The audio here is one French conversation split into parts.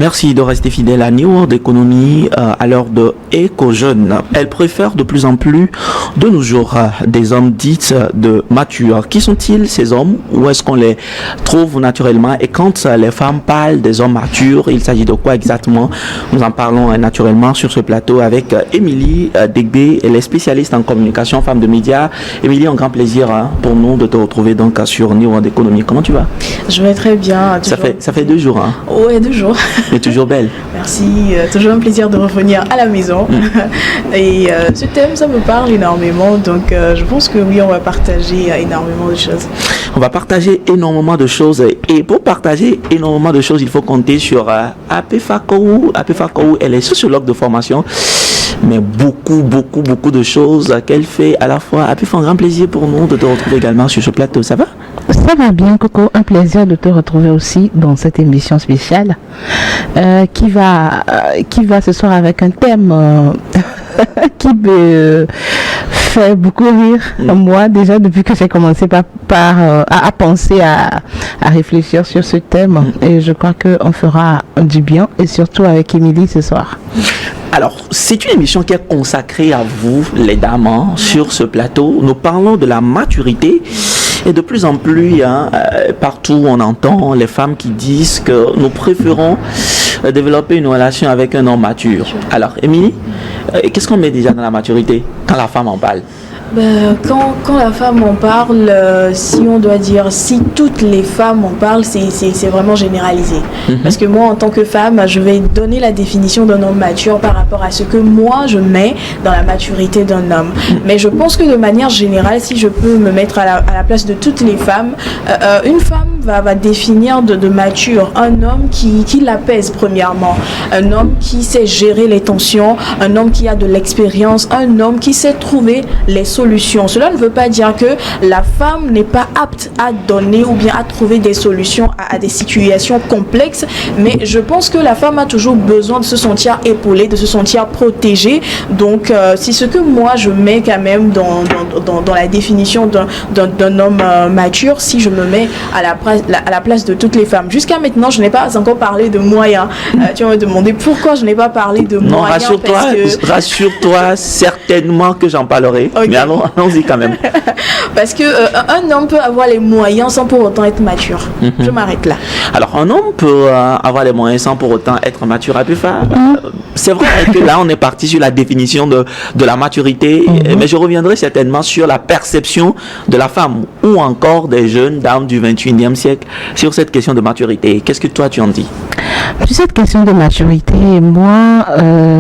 Merci de rester fidèle à New World Economy à l'heure de éco-jeunes. Elle préfère de plus en plus de nos jours des hommes dits de matures. Qui sont-ils ces hommes? Où est-ce qu'on les trouve naturellement? Et quand les femmes parlent des hommes matures, il s'agit de quoi exactement? Nous en parlons naturellement sur ce plateau avec Émilie Degbé, elle est spécialiste en communication, femme de médias. Émilie, un grand plaisir pour nous de te retrouver donc sur New World Economy. Comment tu vas? Je vais très bien. Ça fait 2 jours. Hein? Ouais, 2 jours. Et toujours belle. Merci, toujours un plaisir de revenir à la maison. Et ce thème, ça me parle énormément, donc je pense que oui, on va partager énormément de choses. On va partager énormément de choses, et pour partager énormément de choses, il faut compter sur Apé Fakou. Apé Fakou, elle est sociologue de formation, mais beaucoup de choses qu'elle fait à la fois. Apé, fait un grand plaisir pour nous de te retrouver également sur ce plateau. Ça va? Ça va bien, Coco. Un plaisir de te retrouver aussi dans cette émission spéciale qui va ce soir avec un thème qui me fait beaucoup rire. Moi, déjà, depuis que j'ai commencé à penser, à réfléchir sur ce thème, et je crois qu'on fera du bien, et surtout avec Émilie ce soir. Alors, c'est une émission qui est consacrée à vous, les dames, sur ce plateau. Nous parlons de la maturité. Et de plus en plus, partout on entend les femmes qui disent que nous préférons développer une relation avec un homme mature. Alors, Émilie, qu'est-ce qu'on met déjà dans la maturité quand la femme en parle? Quand la femme en parle, si on doit dire, si toutes les femmes en parlent, c'est vraiment généralisé. Parce que moi, en tant que femme, je vais donner la définition d'un homme mature par rapport à ce que moi, je mets dans la maturité d'un homme. Mais je pense que de manière générale, si je peux me mettre à la place de toutes les femmes, une femme va définir de mature un homme qui l'apaise premièrement, un homme qui sait gérer les tensions, un homme qui a de l'expérience, un homme qui sait trouver les solutions. Cela ne veut pas dire que la femme n'est pas apte à donner ou bien à trouver des solutions à des situations complexes, mais je pense que la femme a toujours besoin de se sentir épaulée, de se sentir protégée. Donc c'est ce que moi je mets quand même dans la définition d'un homme mature, si je me mets à la place de toutes les femmes. Jusqu'à maintenant, je n'ai pas encore parlé de moyens. Tu vas me demander pourquoi je n'ai pas parlé de moyens. Non, rassure-toi, certainement que j'en parlerai. Okay. Mais allons-y quand même. Parce que un homme peut avoir les moyens sans pour autant être mature. Je m'arrête là. Alors, un homme peut avoir les moyens sans pour autant être mature. C'est vrai que là, on est parti sur la définition de la maturité, mais je reviendrai certainement sur la perception de la femme ou encore des jeunes dames du 21e siècle sur cette question de maturité. Qu'est-ce que toi, tu en dis? Sur cette question de maturité, moi,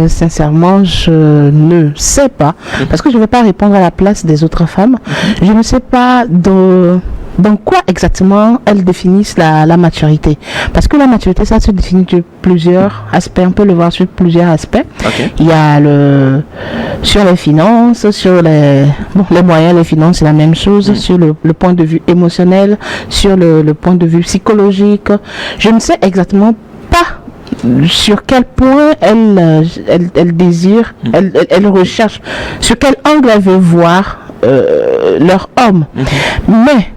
sincèrement, je ne sais pas, parce que je ne vais pas répondre à la place des autres femmes. Je ne sais pas dans quoi exactement elles définissent la maturité. Parce que la maturité, ça se définit de plusieurs aspects. On peut le voir sur plusieurs aspects. Okay. Il y a sur les finances, sur les moyens, les finances, c'est la même chose. Sur le point de vue émotionnel, sur le point de vue psychologique. Je ne sais exactement pas sur quel point elle désire, elle recherche, sur quel angle elle veut voir leur homme. Mais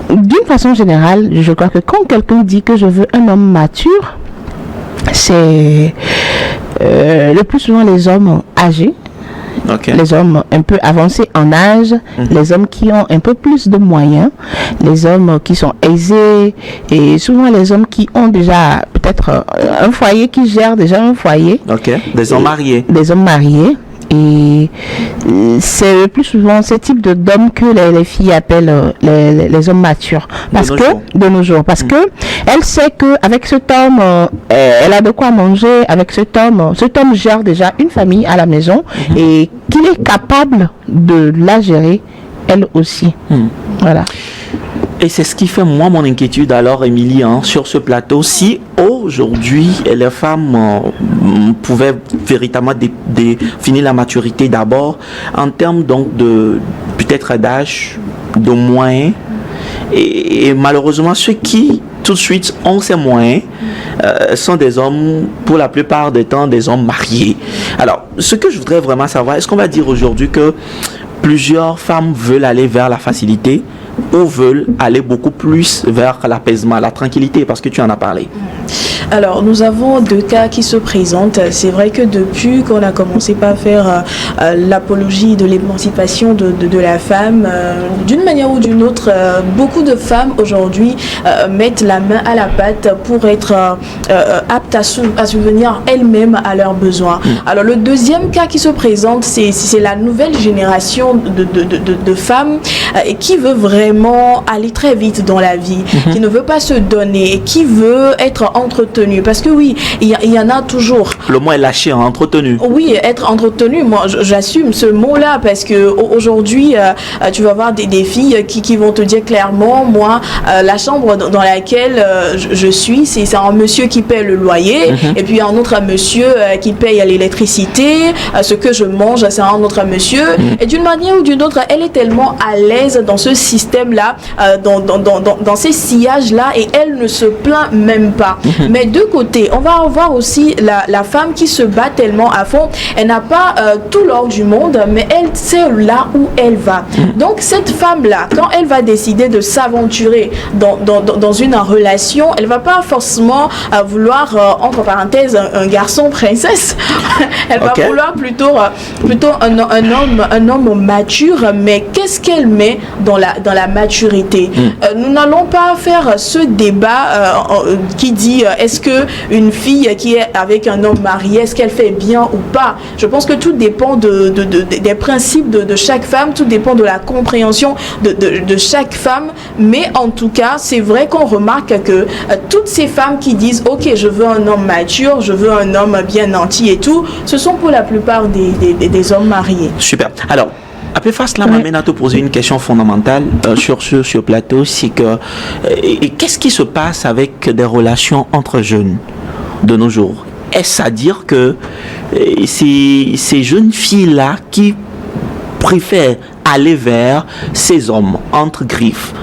d'une façon générale, je crois que quand quelqu'un dit que je veux un homme mature, c'est le plus souvent les hommes âgés. Okay. Les hommes un peu avancés en âge, les hommes qui ont un peu plus de moyens, les hommes qui sont aisés, et souvent les hommes qui ont déjà peut-être un foyer, qui gèrent déjà un foyer. Ok, des hommes mariés. Des hommes mariés. Et c'est le plus souvent ce type d'hommes que les filles appellent les hommes matures. De nos jours. Parce que elle sait qu'avec cet homme, elle a de quoi manger. Avec cet homme gère déjà une famille à la maison et qu'il est capable de la gérer elle aussi. Voilà. Et c'est ce qui fait moi mon inquiétude alors, Émilie, sur ce plateau. Si aujourd'hui les femmes pouvaient véritablement définir la maturité d'abord en termes donc de peut-être d'âge, de moyens, et malheureusement ceux qui tout de suite ont ces moyens sont des hommes, pour la plupart du temps, des hommes mariés. Alors, ce que je voudrais vraiment savoir, est-ce qu'on va dire aujourd'hui que plusieurs femmes veulent aller vers la facilité ou veulent aller beaucoup plus vers l'apaisement, la tranquillité, parce que tu en as parlé? Alors, nous avons deux cas qui se présentent. C'est vrai que depuis qu'on a commencé par faire l'apologie de l'émancipation de la femme, d'une manière ou d'une autre, beaucoup de femmes aujourd'hui mettent la main à la pâte pour être aptes à subvenir elles-mêmes à leurs besoins. Alors, le deuxième cas qui se présente, c'est la nouvelle génération de femmes qui veut vraiment aller très vite dans la vie, qui ne veut pas se donner, qui veut être entretenue. Parce que oui, il y en a toujours. Le mot est lâché, hein, entretenu. Oui, être entretenu, moi j'assume ce mot-là parce que aujourd'hui, tu vas voir des filles qui vont te dire clairement, moi, la chambre dans laquelle je suis, c'est un monsieur qui paie le loyer, et puis un autre monsieur qui paye l'électricité, ce que je mange, c'est un autre monsieur. Et d'une manière ou d'une autre, elle est tellement à l'aise dans ce système-là, dans ces sillages-là, et elle ne se plaint même pas. Mais de côté, on va avoir aussi la femme qui se bat tellement à fond. Elle n'a pas tout l'or du monde, mais elle sait là où elle va. Donc cette femme-là, quand elle va décider de s'aventurer dans une relation, elle va pas forcément vouloir, entre parenthèses, un garçon princesse. Elle va vouloir plutôt un homme mature. Mais qu'est-ce qu'elle met dans la maturité? Nous n'allons pas faire ce débat qui dit est-ce que une fille qui est avec un homme marié, est-ce qu'elle fait bien ou pas? Je pense que tout dépend des principes de chaque femme, tout dépend de la compréhension de chaque femme. Mais en tout cas, c'est vrai qu'on remarque que toutes ces femmes qui disent ok, je veux un homme mature, je veux un homme bien nanti et tout, ce sont pour la plupart des hommes mariés. Super. Alors, Apefas là m'amène à te poser une question fondamentale sur ce plateau, c'est que qu'est-ce qui se passe avec des relations entre jeunes de nos jours? Est-ce à dire que ces jeunes filles-là qui préfèrent aller vers ces hommes entre griffes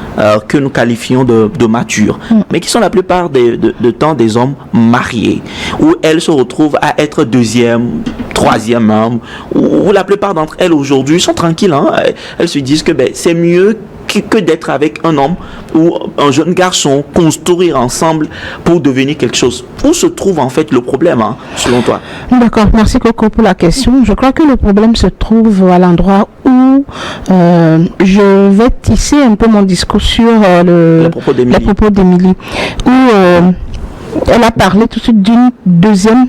que nous qualifions de matures, mais qui sont la plupart de temps des hommes mariés, où elles se retrouvent à être deuxième, troisième homme, où la plupart d'entre elles aujourd'hui sont tranquilles, hein, elles se disent que c'est mieux que d'être avec un homme ou un jeune garçon, construire ensemble pour devenir quelque chose. Où se trouve en fait le problème, hein, selon toi? D'accord, merci Coco pour la question. Je crois que le problème se trouve à l'endroit où je vais tisser un peu mon discours sur les propos d'Émilie, où elle a parlé tout de suite d'une deuxième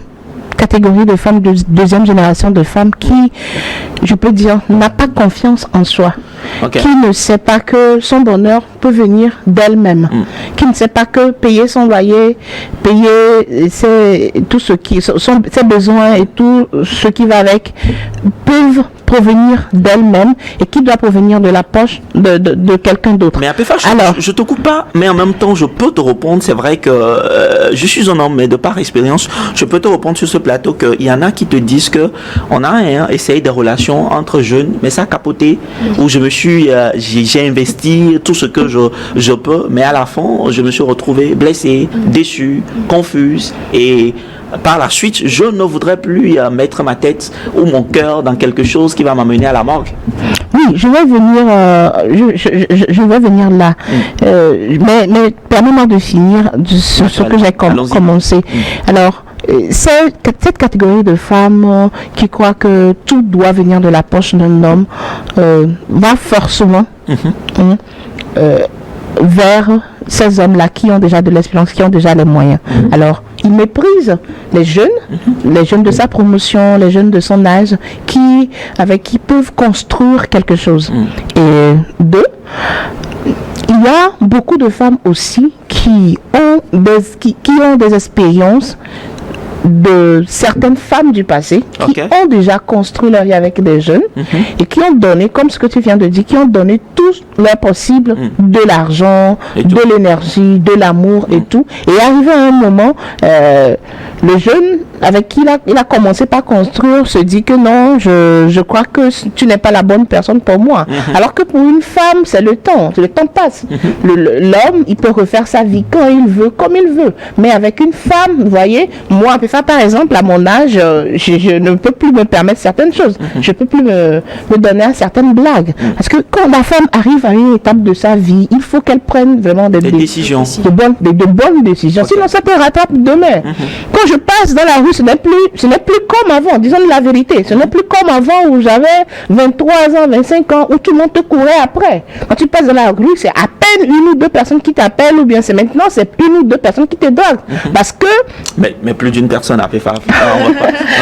catégorie de femmes, deuxième génération de femmes qui, je peux dire, n'a pas confiance en soi, qui ne sait pas que son bonheur peut venir d'elle-même, qui ne sait pas que payer son loyer, payer tout ce qui ses besoins et tout ce qui va avec peuvent provenir d'elle-même et qui doit provenir de la poche de quelqu'un d'autre. Mais je te coupe pas, mais en même temps je peux te répondre. C'est vrai que je suis un homme, mais de par expérience, je peux te répondre sur ce plateau qu'il y en a qui te disent que on a essayé des relations entre jeunes, mais ça a capoté, où j'ai investi tout ce que je peux, mais à la fin je me suis retrouvé blessé, déçu, confuse, et par la suite, je ne voudrais plus mettre ma tête ou mon cœur dans quelque chose qui va m'amener à la morgue. Oui, je vais venir là. Mais permets-moi de finir sur ce que j'ai commencé. Alors, cette catégorie de femmes qui croient que tout doit venir de la poche d'un homme va forcément vers ces hommes-là qui ont déjà de l'expérience, qui ont déjà les moyens. Alors, ils méprisent les jeunes de sa promotion, les jeunes de son âge, avec qui peuvent construire quelque chose. Et deux, il y a beaucoup de femmes aussi qui ont des expériences de certaines femmes du passé qui ont déjà construit leur vie avec des jeunes et qui ont donné, comme ce que tu viens de dire, qui ont donné tout leur possible, de l'argent, de l'énergie, de l'amour et tout. Et arrivé à un moment, le jeune avec qui il a commencé par construire se dit que non, je crois que tu n'es pas la bonne personne pour moi. Alors que pour une femme, c'est le temps passe. L'homme, il peut refaire sa vie quand il veut, comme il veut. Mais avec une femme, vous voyez, moi, par exemple, à mon âge, je ne peux plus me permettre certaines choses. Je ne peux plus me donner à certaines blagues. Parce que quand la femme arrive à une étape de sa vie, il faut qu'elle prenne vraiment des décisions. De bonnes décisions. Okay. Sinon, ça te rattrape demain. Quand je passe dans la rue, ce n'est plus comme avant. Disons la vérité. Ce n'est plus comme avant où j'avais 23 ans, 25 ans, où tout le monde te courait après. Quand tu passes dans la rue, c'est à peine une ou deux personnes qui t'appellent, ou bien c'est maintenant, c'est une ou deux personnes qui te draguent. Parce que... Mais plus d'une personne a fait faire.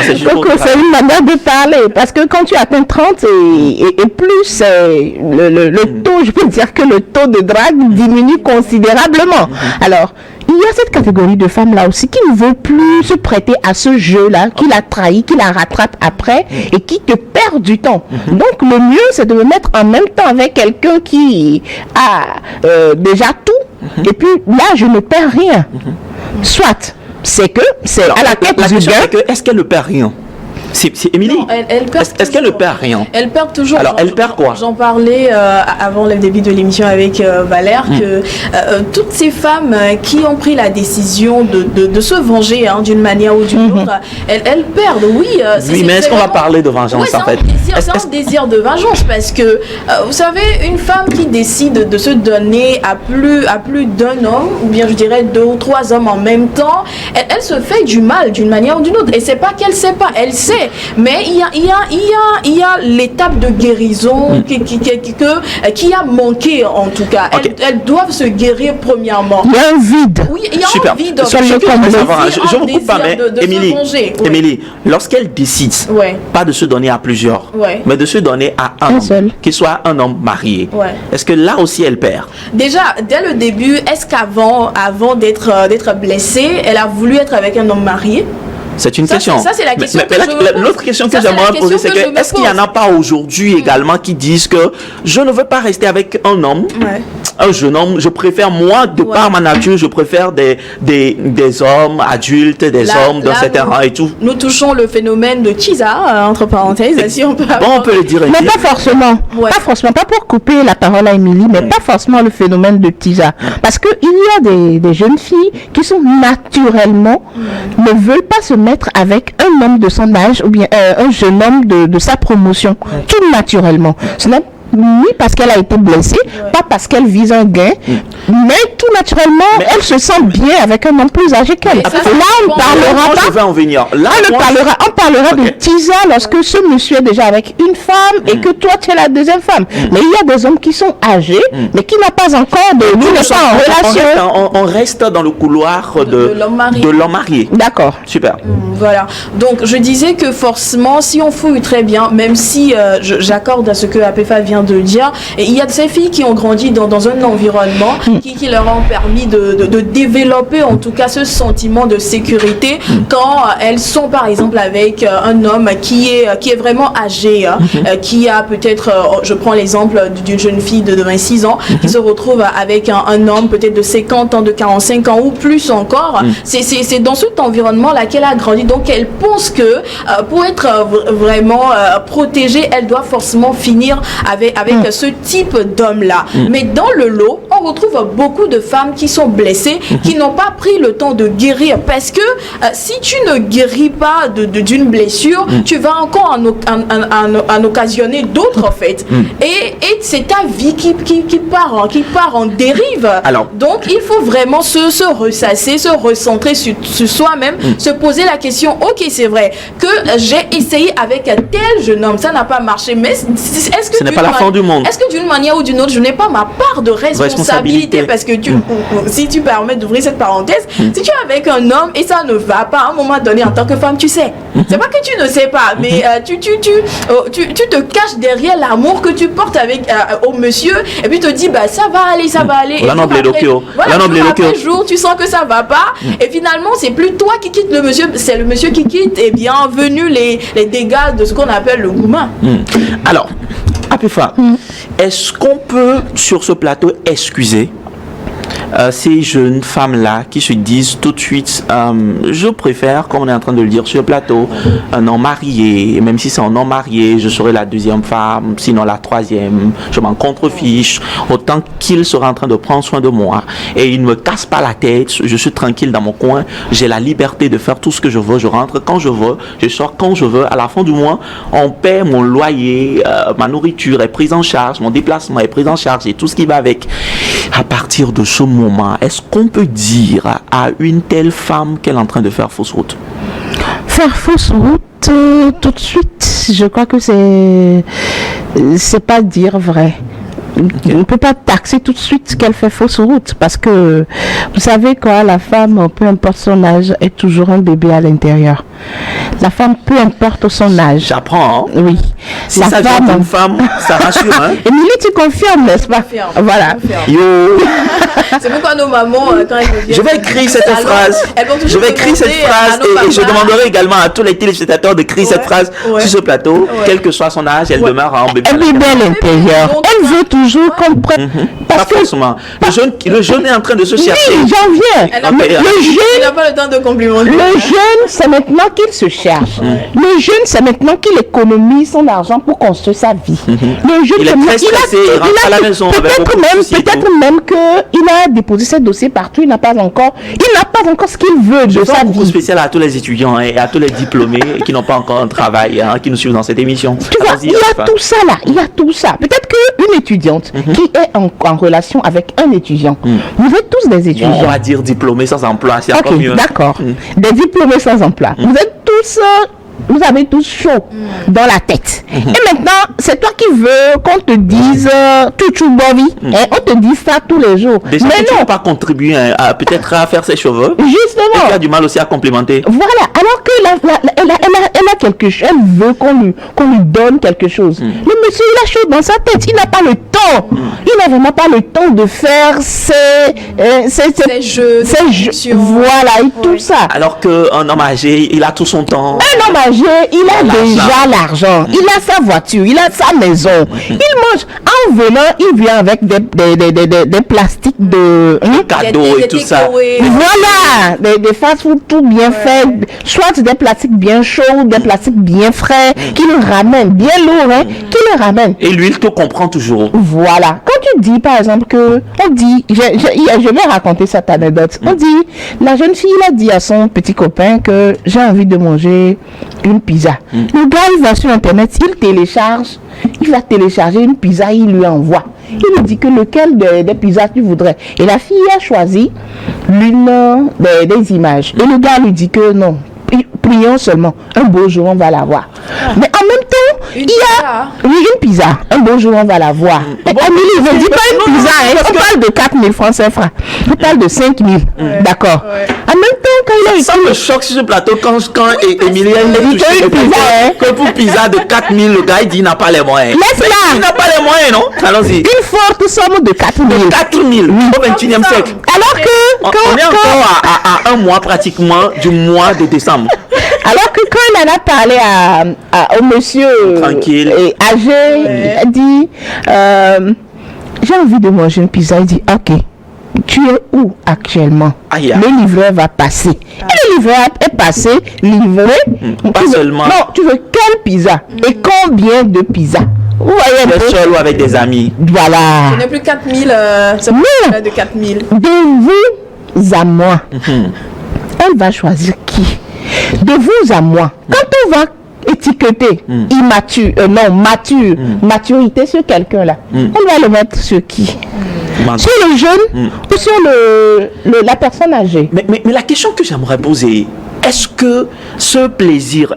C'est une manière de parler. Parce que quand tu atteins 30 et plus, le taux, je peux dire que le taux de drague diminue considérablement. Alors, il y a cette catégorie de femmes-là aussi qui ne veut plus se prêter à ce jeu-là, qui la trahit, qui la rattrape après et qui te perd du temps. Donc, le mieux, c'est de me mettre en même temps avec quelqu'un qui a déjà tout. Et puis, là, je ne perds rien. Soit, c'est à la quête du gain. Est-ce qu'elle ne perd rien? C'est Émilie. Est-ce qu'elle ne perd rien? Elle perd toujours. Alors, elle perd quoi? J'en parlais avant le début de l'émission avec Valère, que toutes ces femmes qui ont pris la décision de se venger d'une manière ou d'une autre, elles perdent, oui. Oui, mais est-ce qu'on va parler de vengeance en fait? C'est un désir de vengeance parce que, vous savez, une femme qui décide de se donner à plus d'un homme, ou bien je dirais 2 ou 3 hommes en même temps, elle se fait du mal d'une manière ou d'une autre. Et c'est pas qu'elle sait pas, elle sait. Mais il y a l'étape de guérison qui a manqué en tout cas. Okay. Elles doivent se guérir premièrement. Il y a un vide. Oui, il y a Super. un vide. Je vous coupe pas, mais Émilie, lorsqu'elle décide pas de se donner à plusieurs, mais de se donner à un homme, qu'il soit un homme marié, est-ce que là aussi elle perd? Déjà, dès le début, est-ce qu'avant d'être blessée, elle a voulu être avec un homme marié? C'est une question. Ça, c'est la question. L'autre question que j'aimerais poser, c'est que est-ce qu'il n'y en a pas aujourd'hui également qui disent que je ne veux pas rester avec un homme, un jeune homme, je préfère moi, de par ma nature, je préfère des hommes adultes, des hommes d'un certain rang et tout. Nous touchons le phénomène de Chiza, entre parenthèses, si on peut on peut le dire. Mais pas forcément. Pas forcément. Pas pour couper la parole à Émilie, mais pas forcément le phénomène de Chiza. Parce qu'il y a des jeunes filles qui sont naturellement, ne veulent pas se mettre avec un homme de son âge ou bien un jeune homme de sa promotion, tout naturellement. Ce n'est ni parce qu'elle a été blessée, pas parce qu'elle vise un gain, mais tout naturellement, elle se sent bien avec un homme plus âgé qu'elle. Là, on parlera pas. Je vais en venir. Là, on parlera de Tisa lorsque ce monsieur est déjà avec une femme et que toi tu es la deuxième femme. Mais il y a des hommes qui sont âgés, mais qui n'ont pas encore en relation. On reste dans le couloir de l'homme marié. D'accord. Super. Voilà. Donc je disais que forcément, si on fouille très bien, même si j'accorde à ce que APFA vient de dire, et il y a de ces filles qui ont grandi dans un environnement qui leur ont permis de développer en tout cas ce sentiment de sécurité quand elles sont par exemple avec un homme qui est vraiment âgé, qui a peut-être, je prends l'exemple d'une jeune fille de 26 ans qui se retrouve avec un homme peut-être de 50 ans, de 45 ans ou plus encore. C'est dans cet environnement-là qu'elle a grandi, donc elle pense que pour être vraiment protégée, elle doit forcément finir avec ce type d'homme-là. Mais dans le lot, on retrouve beaucoup de femmes qui sont blessées, qui n'ont pas pris le temps de guérir, parce que si tu ne guéris pas d'une blessure, tu vas encore en occasionner d'autres en fait. Et c'est ta vie qui part en dérive. Alors, donc il faut vraiment se ressasser, se recentrer sur soi-même, se poser la question, ok, c'est vrai que j'ai essayé avec tel jeune homme, ça n'a pas marché, mais est-ce que ce n'est pas la fin du monde. Est-ce que d'une manière ou d'une autre, je n'ai pas ma part de responsabilité? Parce que si tu permets d'ouvrir cette parenthèse, si tu es avec un homme et ça ne va pas, à un moment donné, en tant que femme, tu sais. C'est pas que tu ne sais pas, mais tu te caches derrière l'amour que tu portes au monsieur, et puis tu te dis, bah ça va aller. Après jour, tu sens que ça va pas, et finalement, c'est plus toi qui quitte le monsieur, c'est le monsieur qui quitte, et bienvenue les dégâts de ce qu'on appelle le gourmand. Alors, APFA, est-ce qu'on peut, sur ce plateau, excuser ces jeunes femmes-là qui se disent tout de suite, je préfère, comme on est en train de le dire sur le plateau, un homme marié, même si c'est un homme marié, je serai la deuxième femme, sinon la troisième, je m'en contrefiche, autant qu'il sera en train de prendre soin de moi et il ne me casse pas la tête, je suis tranquille dans mon coin, j'ai la liberté de faire tout ce que je veux, je rentre quand je veux, je sors quand je veux, à la fin du mois, on paie mon loyer, ma nourriture est prise en charge, mon déplacement est pris en charge et tout ce qui va avec. À partir de ce moment, est-ce qu'on peut dire à une telle femme qu'elle est en train de faire fausse route? Faire fausse route tout de suite, je crois que c'est pas dire vrai. On ne peut pas taxer tout de suite qu'elle fait fausse route parce que vous savez quoi, la femme, peu importe son âge, est toujours un bébé à l'intérieur. La femme, peu importe son âge. J'apprends. Hein? Oui. Si ça vient d'une femme, ça rassure. Hein? Émilie, tu confirmes, n'est-ce pas? Confirme, voilà. confirme. Yo. C'est pourquoi nos mamans, quand elles me disent... Je vais écrire cette phrase. Je vais écrire cette phrase et je demanderai également à tous les téléspectateurs d'écrire cette phrase sur ce plateau. Quel que soit son âge, elle demeure un bébé. Un bébé à l'intérieur. Elle veut toujours qu'on prenne. Pas forcément. Le jeune est en train de se chercher. Oui, j'en viens. Elle n'a pas le temps de complimenter. Le jeune, c'est maintenant qu'il se cherche. Le jeune, c'est maintenant qu'il économise son argent pour construire sa vie. Le jeune, il est très stressé, il rentre à la maison avec beaucoup de soucis. Peut-être même qu'il a déposé ses dossiers partout, il n'a pas encore ce qu'il veut de sa vie. C'est spécial à tous les étudiants et à tous les diplômés qui n'ont pas encore un travail, qui nous suivent dans cette émission. Tu vois, il y a tout ça là, il y a tout ça. Peut-être qu'une étudiante qui est en relation avec un étudiant, vous êtes tous des étudiants. Bon, on va dire diplômés sans emploi, c'est encore mieux. D'accord. Des diplômés sans emploi. Vous êtes tous... vous avez tous chaud dans la tête. Et maintenant, c'est toi qui veux qu'on te dise tout bovi. On te dit ça tous les jours. Déjà, mais tu non. ne peux pas contribuer peut-être à faire ses cheveux. Justement. Et tu as du mal aussi à complémenter. Voilà. Alors que elle a quelque chose. Elle veut qu'on lui donne quelque chose. Le monsieur, il a chaud dans sa tête. Il n'a pas le temps. Il n'a vraiment pas le temps de faire ses jeux. Voilà, et tout ça. Alors qu'un homme âgé, il a tout son temps. Un homme âgé, il a déjà l'argent, il a sa voiture, il a sa maison, il mange. En venant, il vient avec des plastiques de cadeaux et tout ça. Voilà, des fast-food tout bien fait, soit des plastiques bien chauds, des plastiques bien frais, qui le ramènent, bien lourds, qui le ramènent. Et lui, il te comprend toujours. Voilà. Quand tu dis, par exemple, on dit, je vais raconter cette anecdote. On dit, la jeune fille, il a dit à son petit copain que j'ai envie de manger une pizza. Le gars, il va sur Internet, il va télécharger une pizza, il lui envoie. Il lui dit que lequel des pizzas tu voudrais. Et la fille a choisi l'une des images. Et le gars lui dit que non, prions seulement. Un beau jour, on va la voir. Mais en même temps, il y a une pizza. Un beau jour, on va la voir. Amélie, je ne dis pas une pizza. On parle de 4 000 francs CFA. On parle de 5 000. D'accord. En même temps, quand il a eu... Ça me choque sur ce plateau quand Émilie a dit que pour pizza de 4 000, le gars, il dit qu'il n'a pas les moyens. Laisse-la. Il n'a pas les moyens, non? Allons-y. Une forte somme de 4 000. 4 000 au 21e siècle. Alors que... On est encore à un mois pratiquement du mois de décembre. Alors que quand il en a parlé au monsieur tranquille, âgé, il a dit j'ai envie de manger une pizza. Il dit ok, tu es où actuellement? Le livreur va passer. Et le livreur est passé, livré. Pas seulement. Non, tu veux quelle pizza? Et combien de pizza? Vous voyez un peu? Seul ou avec des amis. Voilà. Ce n'est plus 4 000, c'est plus de 4 000. De vous à moi, elle va choisir qui? De vous à moi. Quand on va étiqueter immature, maturité sur quelqu'un là, on va le mettre sur qui? Sur le jeune ou sur la personne âgée? Mais la question que j'aimerais poser, est-ce que ce plaisir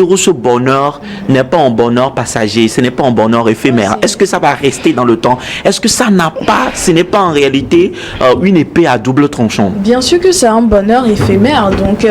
ou ce bonheur n'est pas un bonheur passager, ce n'est pas un bonheur éphémère? Est-ce que ça va rester dans le temps? Est-ce que ce n'est pas en réalité une épée à double tranchant? Bien sûr que c'est un bonheur éphémère. Donc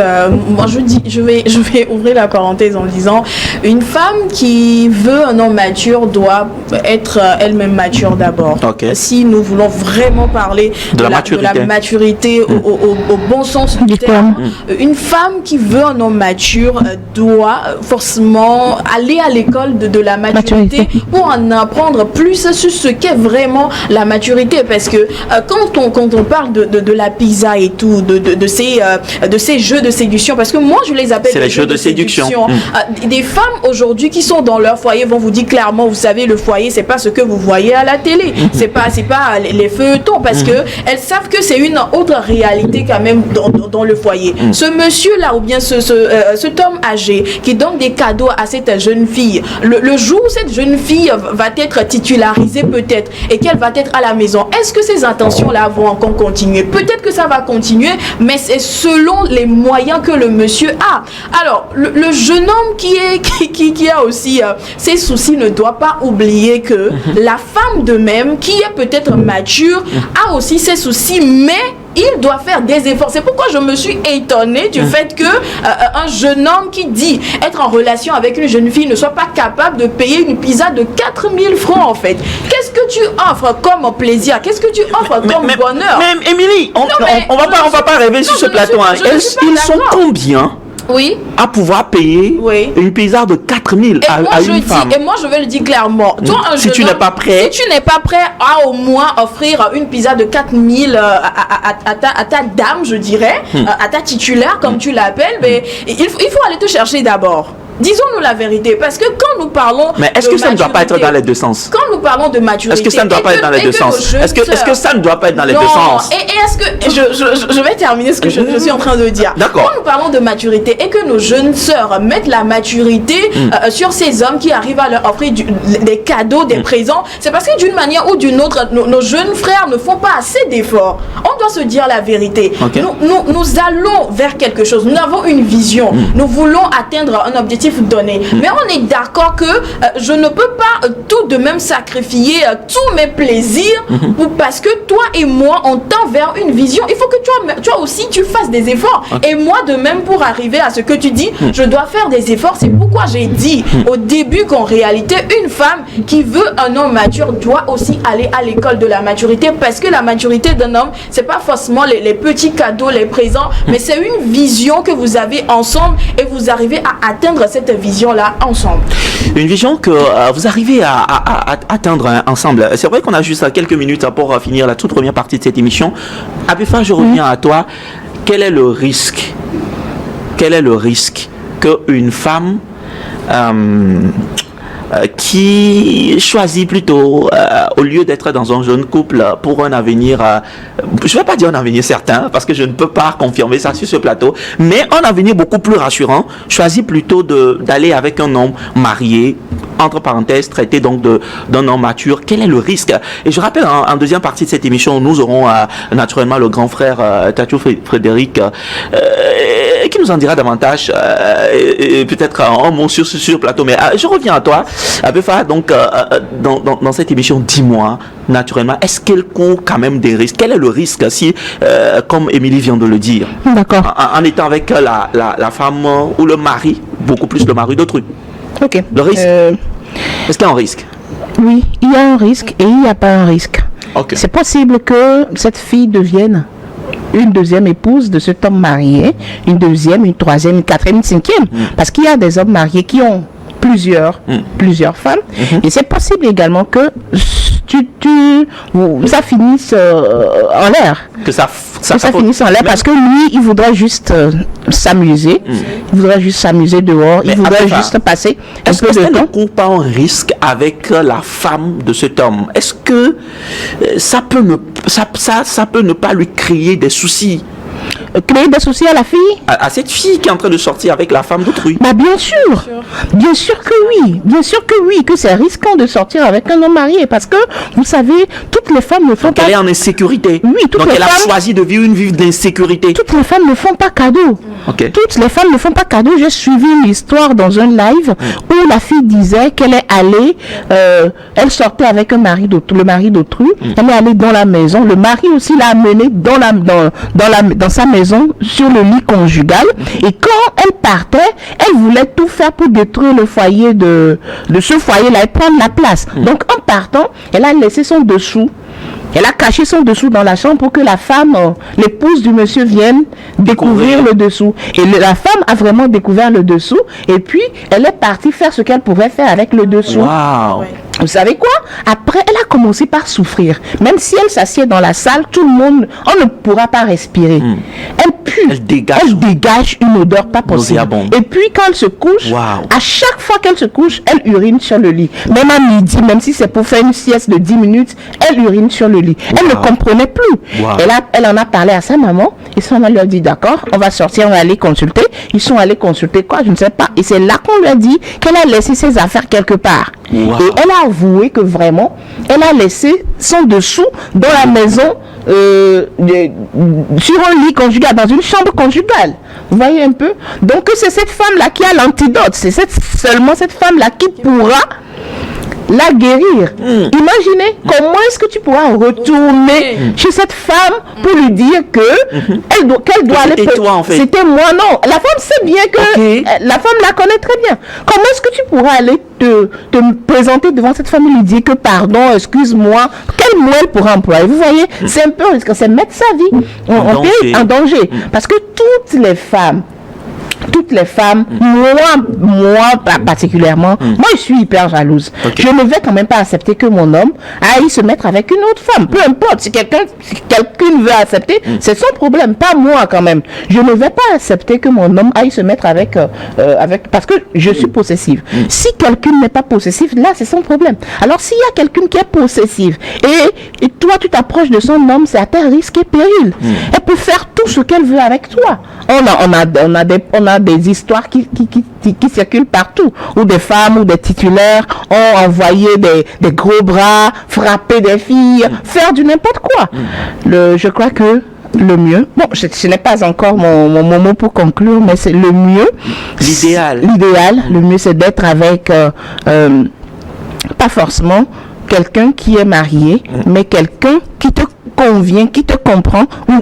moi je vais ouvrir la parenthèse en disant, une femme qui veut un homme mature doit être elle-même mature d'abord. Si nous voulons vraiment parler de la maturité au bon sens du terme, une femme qui veut un homme mature doit forcément aller à l'école de la maturité pour en apprendre plus sur ce qu'est vraiment la maturité. Parce que quand on parle de la pizza et tout, de ces jeux de séduction, parce que moi je les appelle les jeux de séduction. Des femmes aujourd'hui qui sont dans leur foyer vont vous dire clairement, vous savez, le foyer c'est pas ce que vous voyez à la télé, c'est pas les feuilletons, parce que elles savent que c'est une autre réalité quand même dans le foyer. Ce monsieur là, ou bien cet homme âgé qui donne des cadeaux à cette jeune fille, le jour où cette jeune fille va être titularisée peut-être et qu'elle va être à la maison, est-ce que ces intentions là vont encore continuer? Peut-être que ça va continuer, mais c'est selon les moyens que le monsieur a. Alors le jeune homme qui a aussi ses soucis ne doit pas oublier que la femme de même qui est peut-être mature a aussi ses soucis, mais il doit faire des efforts. C'est pourquoi je me suis étonnée du fait que un jeune homme qui dit être en relation avec une jeune fille ne soit pas capable de payer une pizza de 4000 francs en fait. Qu'est-ce que tu offres comme plaisir? Qu'est-ce que tu offres comme bonheur? Mais Émilie, on va pas rêver sur ce plateau. Ils sont combien à pouvoir payer une pizza de 4000 à une femme? Et moi je vais le dire clairement, toi, si tu n'es pas prêt, à au moins offrir une pizza de 4000 à ta dame, je dirais, à ta titulaire comme tu l'appelles, mais il faut aller te chercher d'abord. Disons-nous la vérité, parce que quand nous parlons mais est-ce que ça ne doit pas être dans les deux sens? Quand nous parlons de maturité, est-ce que ça ne doit pas être dans les deux sens? Est-ce que ça ne doit pas être dans les deux sens? Et est-ce que je vais terminer ce que je suis en train de dire. D'accord. Quand nous parlons de maturité et que nos jeunes sœurs mettent la maturité sur ces hommes qui arrivent à leur offrir des cadeaux, des présents, c'est parce que d'une manière ou d'une autre, nos jeunes frères ne font pas assez d'efforts. On doit se dire la vérité. Okay. Nous allons vers quelque chose. Nous avons une vision. Nous voulons atteindre un objectif donné. Mais on est d'accord que je ne peux pas tout de même sacrifier tous mes plaisirs parce que toi et moi on tend vers une vision. Il faut que toi aussi tu fasses des efforts. Et moi de même, pour arriver à ce que tu dis, je dois faire des efforts. C'est pourquoi j'ai dit au début qu'en réalité une femme qui veut un homme mature doit aussi aller à l'école de la maturité, parce que la maturité d'un homme, c'est pas forcément les petits cadeaux, les présents, mais c'est une vision que vous avez ensemble et vous arrivez à atteindre cette vision-là ensemble. Une vision que vous arrivez à atteindre ensemble. C'est vrai qu'on a juste quelques minutes pour finir la toute première partie de cette émission. Abefa, je reviens à toi. Quel est le risque qu'une femme qui choisit plutôt, au lieu d'être dans un jeune couple pour un avenir, je ne vais pas dire un avenir certain, parce que je ne peux pas confirmer ça sur ce plateau, mais un avenir beaucoup plus rassurant, choisit plutôt d'aller avec un homme marié, entre parenthèses, traité donc d'un homme mature. Quel est le risque? Et je rappelle, en deuxième partie de cette émission, nous aurons naturellement le grand frère Tachou Frédéric, qui nous en dira davantage, et peut-être un mot sur ce plateau. Mais je reviens à toi, Abefa. Donc, dans cette émission, dis-moi, naturellement, est-ce qu'elle court quand même des risques? Quel est le risque si, comme Émilie vient de le dire, d'accord, en étant avec la femme ou le mari, beaucoup plus le mari d'autrui? Ok. Le risque, est-ce qu'il y a un risque? Oui, il y a un risque et il n'y a pas un risque. Okay. C'est possible que cette fille devienne une deuxième épouse de cet homme marié, une deuxième, une troisième, une quatrième, une cinquième. Parce qu'il y a des hommes mariés qui ont plusieurs femmes. Et c'est possible également que ça finisse en l'air. Que ça finisse en l'air, parce que lui, il voudrait juste s'amuser. Il voudrait juste s'amuser dehors. Il voudrait juste passer un peu de temps. Est-ce qu'elle ne court pas un risque avec la femme de cet homme? Est-ce que ça peut ne pas lui créer des soucis? Créer des soucis à la fille? À cette fille qui est en train de sortir avec la femme d'autrui? Bah bien sûr que oui, que c'est risquant de sortir avec un homme marié, parce que vous savez, toutes les femmes ne font donc pas. Elle est en insécurité. Oui, donc elle a choisi de vivre une vie d'insécurité. Toutes les femmes ne font pas cadeau. Okay. Toutes les femmes ne font pas cadeau. J'ai suivi une histoire dans un live où la fille disait qu'elle est allée, elle sortait avec le mari d'autrui. Elle est allée dans la maison. Le mari aussi l'a amenée dans sa maison, sur le lit conjugal. Et quand elle partait, elle voulait tout faire pour détruire le foyer de ce foyer-là et prendre la place. Donc en partant, elle a laissé son dessous Elle a caché son dessous dans la chambre pour que la femme, l'épouse du monsieur, vienne découvrir le dessous. Et la femme a vraiment découvert le dessous. Et puis, elle est partie faire ce qu'elle pouvait faire avec le dessous. Wow. Ouais. Vous savez quoi? Après, elle a commencé par souffrir. Même si elle s'assied dans la salle, tout le monde, on ne pourra pas respirer. Elle pue. Elle dégage une odeur pas possible. nauséabonde. Et puis, quand elle se couche, Wow. à chaque fois qu'elle se couche, elle urine sur le lit. Même à midi, même si c'est pour faire une sieste de 10 minutes, elle urine sur le lit. Elle ne comprenait plus. Wow. Elle en a parlé à sa maman. Et sa maman lui a dit, d'accord, on va sortir, on va aller consulter. Ils sont allés consulter quoi? Je ne sais pas. Et c'est là qu'on lui a dit qu'elle a laissé ses affaires quelque part. Wow. Et elle a avoué que vraiment, elle a laissé son dessous dans la maison, sur un lit conjugal, dans une chambre conjugale. Vous voyez un peu? Donc c'est cette femme-là qui a l'antidote. C'est seulement cette femme-là qui pourra la guérir. Imaginez comment est-ce que tu pourras retourner chez cette femme pour lui dire que qu'elle doit aller. C'était toi, en fait. C'était moi, non. La femme sait bien que la femme la connaît très bien. Comment est-ce que tu pourras aller te présenter devant cette femme et lui dire que pardon, excuse-moi, quel mot elle pourra employer? Vous voyez, c'est un peu risqué, c'est mettre sa vie en danger. Parce que toutes les femmes, moi particulièrement, moi je suis hyper jalouse. Je ne vais quand même pas accepter que mon homme aille se mettre avec une autre femme. Peu importe, si quelqu'un veut accepter, c'est son problème, pas moi quand même. Je ne vais pas accepter que mon homme aille se mettre avec parce que je suis possessive. Si quelqu'un n'est pas possessif, là c'est son problème. Alors s'il y a quelqu'un qui est possessive et toi tu t'approches de son homme, c'est à tes risques et périls. Elle peut faire tout ce qu'elle veut avec toi. On a des histoires qui circulent partout, où des femmes ou des titulaires ont envoyé des gros bras, frappé des filles, faire du n'importe quoi. Je crois que le mieux, bon, ce n'est pas encore mon mot pour conclure, mais c'est le mieux. L'idéal, le mieux c'est d'être avec, pas forcément quelqu'un qui est marié, mais quelqu'un qui te convient, qui te comprend, ou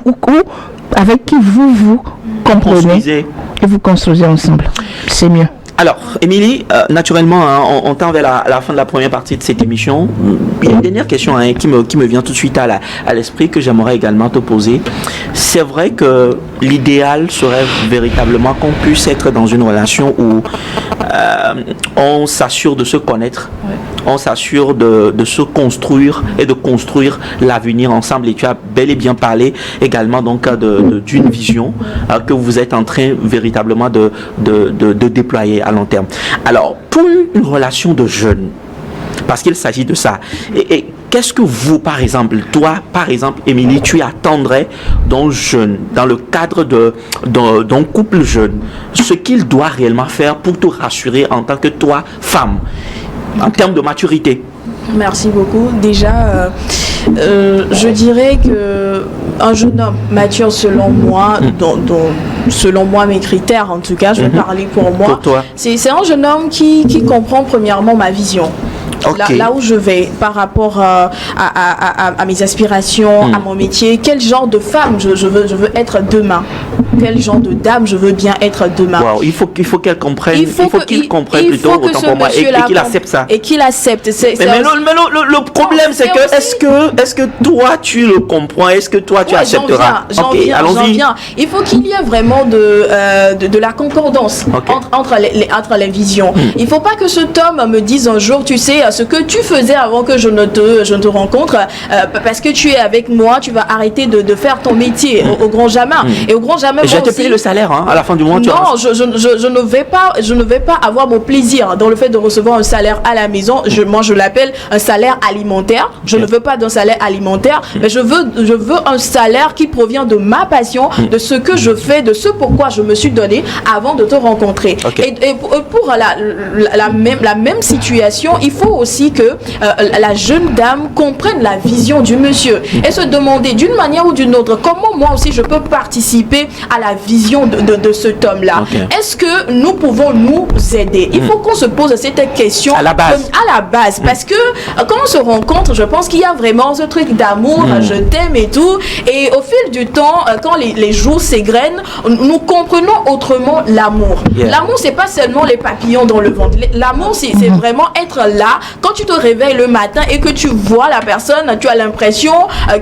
avec qui vous comprenez et vous construisez ensemble. C'est mieux. Alors, Émilie, naturellement, hein, on tend vers la fin de la première partie de cette émission. Il y a une dernière question qui me vient tout de suite à l'esprit que j'aimerais également te poser. C'est vrai que l'idéal serait véritablement qu'on puisse être dans une relation où on s'assure de se connaître, on s'assure de se construire et de construire l'avenir ensemble. Et tu as bel et bien parlé également donc d'une vision que vous êtes en train véritablement de déployer à long terme. Alors, pour une relation de jeunes, parce qu'il s'agit de ça, et qu'est-ce que vous, par exemple, toi, par exemple, Émilie, tu attendrais d'un jeune, dans le cadre d'un couple jeune, ce qu'il doit réellement faire pour te rassurer en tant que toi, femme, en termes de maturité? Merci beaucoup. Déjà, je dirais que un jeune homme mature selon moi, selon moi mes critères en tout cas, je vais parler pour moi. Pour toi. C'est un jeune homme qui comprend premièrement ma vision. Okay. Là où je vais par rapport à mes aspirations, à mon métier, quel genre de femme je veux être demain, quel genre de dame je veux bien être demain. Wow, il faut qu'elle comprenne, il faut qu'il comprenne plutôt, autant pour moi, et qu'il accepte ça. Et qu'il accepte. Mais le problème, c'est que, est-ce que toi tu le comprends, est-ce que toi tu accepteras? J'en viens. Il faut qu'il y ait vraiment de la concordance entre les visions. Il ne faut pas que cet homme me dise un jour, tu sais, ce que tu faisais avant que je ne te rencontre, parce que tu es avec moi, tu vas arrêter de faire ton métier au grand jamais. Et au grand jamais, je vais te payer le salaire à la fin du mois. Non, je ne vais pas avoir mon plaisir dans le fait de recevoir un salaire à la maison. Moi, je l'appelle un salaire alimentaire. Je ne veux pas d'un salaire alimentaire, mais je veux un salaire qui provient de ma passion, de ce que je fais, de ce pourquoi je me suis donné avant de te rencontrer. Et pour la même situation, il faut aussi que la jeune dame comprenne la vision du monsieur et se demander d'une manière ou d'une autre comment moi aussi je peux participer à la vision de cet homme-là. Okay. Est-ce que nous pouvons nous aider? Il faut qu'on se pose cette question à la base. Parce que quand on se rencontre, je pense qu'il y a vraiment ce truc d'amour, je t'aime et tout. Et au fil du temps, quand les jours s'égrènent, nous comprenons autrement l'amour. Yeah. L'amour, c'est pas seulement les papillons dans le ventre. L'amour, c'est vraiment être là. Quand tu te réveilles le matin et que tu vois la personne, tu as l'impression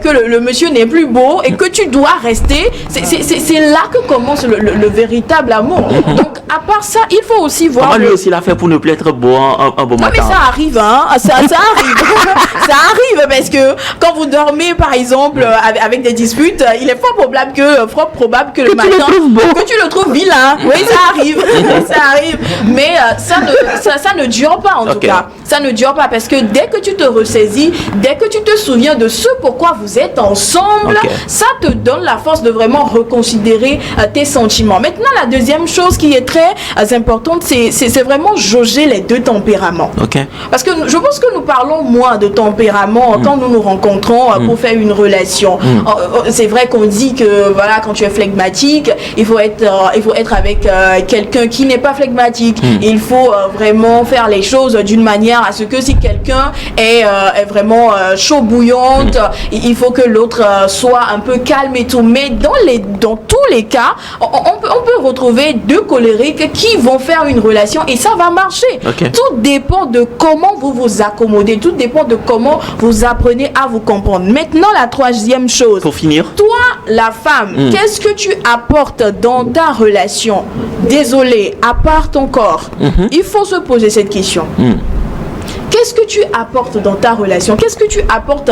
que le monsieur n'est plus beau et que tu dois rester. C'est là que commence le véritable amour. Donc, à part ça, il faut aussi voir... Comment lui aussi l'a fait pour ne plus être beau un beau matin? Non, mais ça arrive, hein. Ça arrive. Ça arrive parce que quand vous dormez, par exemple, avec des disputes, il est fort probable que le matin, que tu le trouves vilain. Oui, ça arrive. Ça arrive. Mais ça ne dure pas, en tout cas. Ça ne dure pas parce que dès que tu te ressaisis, dès que tu te souviens de ce pourquoi vous êtes ensemble, ça te donne la force de vraiment reconsidérer tes sentiments. Maintenant, la deuxième chose qui est très importante, c'est vraiment jauger les deux tempéraments. Parce que je pense que nous parlons moins de tempérament quand nous nous rencontrons pour faire une relation. C'est vrai qu'on dit que voilà, quand tu es flegmatique, il faut être avec quelqu'un qui n'est pas flegmatique. Il faut vraiment faire les choses d'une manière à ce que si quelqu'un est vraiment chaud bouillante, il faut que l'autre soit un peu calme et tout. Mais dans tous les cas, on peut retrouver deux colériques qui vont faire une relation et ça va marcher. Tout dépend de comment vous vous accommodez, tout dépend de comment vous apprenez à vous comprendre. Maintenant, la troisième chose. Pour finir. Toi, la femme, qu'est-ce que tu apportes dans ta relation? Désolé, à part ton corps. Il faut se poser cette question. Qu'est-ce que tu apportes dans ta relation? Qu'est-ce que tu apportes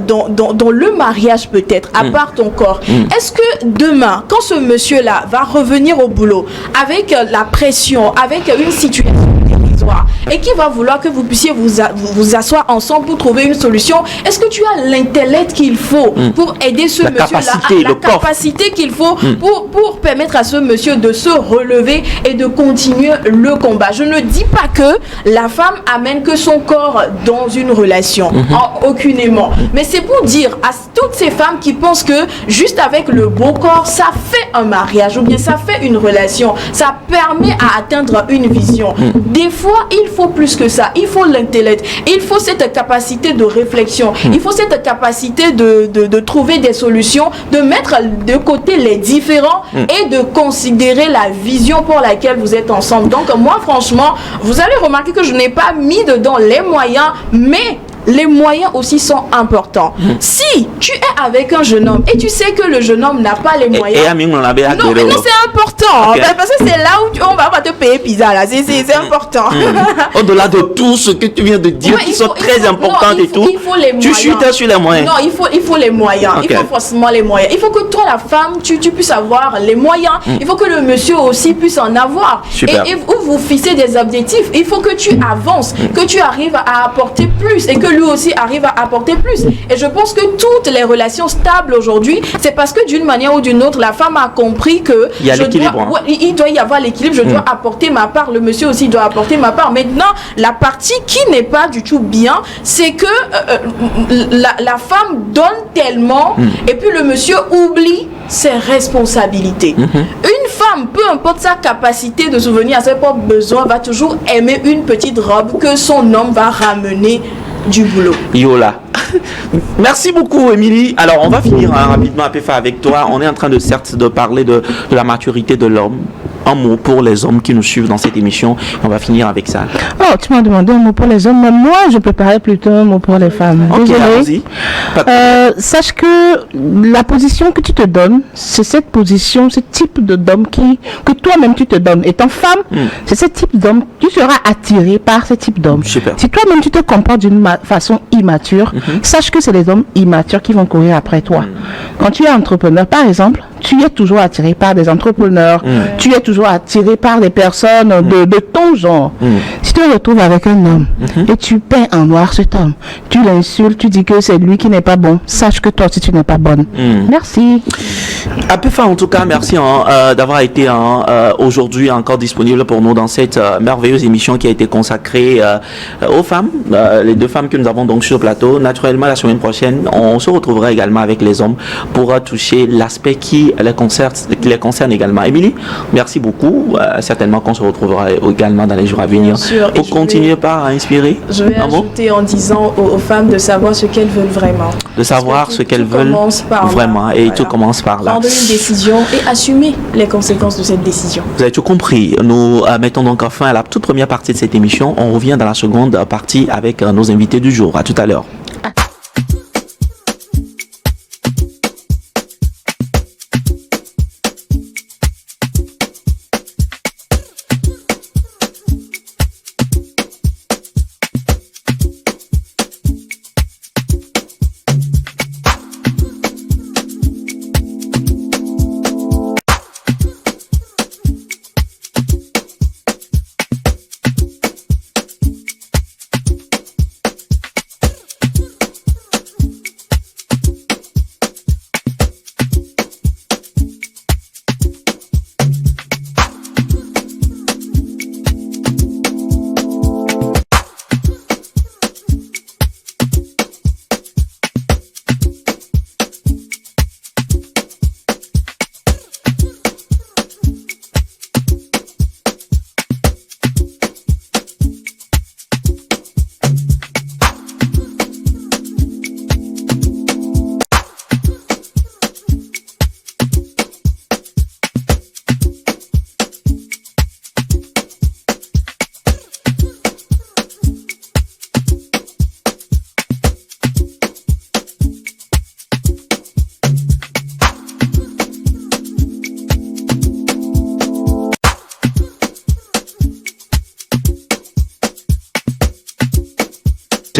dans le mariage peut-être, à part ton corps? Est-ce que demain, quand ce monsieur-là va revenir au boulot avec la pression, avec une situation dérisoire, et qui va vouloir que vous puissiez vous asseoir ensemble pour trouver une solution, est-ce que tu as l'intellect qu'il faut pour aider ce monsieur-là, la capacité qu'il faut pour permettre à ce monsieur de se relever et de continuer le combat? Je ne dis pas que la femme amène que son corps dans une relation, aucunement. Mais c'est pour dire à toutes ces femmes qui pensent que juste avec le beau corps, ça fait un mariage ou bien ça fait une relation, ça permet à atteindre une vision. Des fois, il faut plus que ça. Il faut l'intellect. Il faut cette capacité de réflexion. Il faut cette capacité de trouver des solutions, de mettre de côté les différends et de considérer la vision pour laquelle vous êtes ensemble. Donc, moi, franchement, vous allez remarquer que je n'ai pas mis dedans les moyens, mais les moyens aussi sont importants. Si tu es avec un jeune homme et tu sais que le jeune homme n'a pas les moyens, non, c'est important, parce que c'est là où on va pas te payer pizza là, c'est important. Au-delà de tout ce que tu viens de dire, qui sont très importantes et tout, tu chutes sur les moyens. Non, il faut les moyens. Il faut forcément les moyens. Il faut que toi, la femme, tu puisses avoir les moyens. Il faut que le monsieur aussi puisse en avoir. Et vous fixez des objectifs. Il faut que tu avances, que tu arrives à apporter plus et que lui aussi arrive à apporter plus. Et je pense que toutes les relations stables aujourd'hui, c'est parce que d'une manière ou d'une autre, la femme a compris que il doit y avoir l'équilibre, je dois apporter ma part, le monsieur aussi doit apporter ma part. Maintenant, la partie qui n'est pas du tout bien, c'est que la femme donne tellement et puis le monsieur oublie ses responsabilités. Une femme, peu importe sa capacité de souvenir à ses propres besoins, va toujours aimer une petite robe que son homme va ramener du boulot. Yola. Merci beaucoup, Émilie. Alors, on va finir rapidement avec toi. On est en train de parler de la maturité de l'homme. Un mot pour les hommes qui nous suivent dans cette émission. On va finir avec ça. Oh, tu m'as demandé un mot pour les hommes, mais moi, je préparais plutôt un mot pour les femmes. Désolée. Sache que la position que tu te donnes, c'est cette position, ce type d'homme que toi-même tu te donnes. Étant femme, c'est ce type d'homme, tu seras attiré par ce type d'homme. Si toi-même tu te comportes d'une façon immature, sache que c'est les hommes immatures qui vont courir après toi. Quand tu es entrepreneur, par exemple, tu es toujours attiré par des entrepreneurs, tu es toujours attiré par des personnes de ton genre. Si tu te retrouves avec un homme et tu peins en noir cet homme, tu l'insultes, tu dis que c'est lui qui n'est pas bon, sache que toi aussi tu n'es pas bonne. Merci. Apefa, en tout cas, merci d'avoir été aujourd'hui encore disponible pour nous dans cette merveilleuse émission qui a été consacrée aux femmes, les deux femmes que nous avons donc sur le plateau. Naturellement, la semaine prochaine, on se retrouvera également avec les hommes pour toucher l'aspect qui les concerne également. Émilie, merci beaucoup. Certainement qu'on se retrouvera également dans les jours à venir. Pour continuer par inspirer. Je vais ajouter en disant aux femmes de savoir ce qu'elles veulent vraiment. De savoir ce qu'elles veulent vraiment. Et voilà. Tout commence par là. Prendre une décision et assumer les conséquences de cette décision. Vous avez tout compris. Nous mettons donc fin à la toute première partie de cette émission. On revient dans la seconde partie avec nos invités du jour. À tout à l'heure.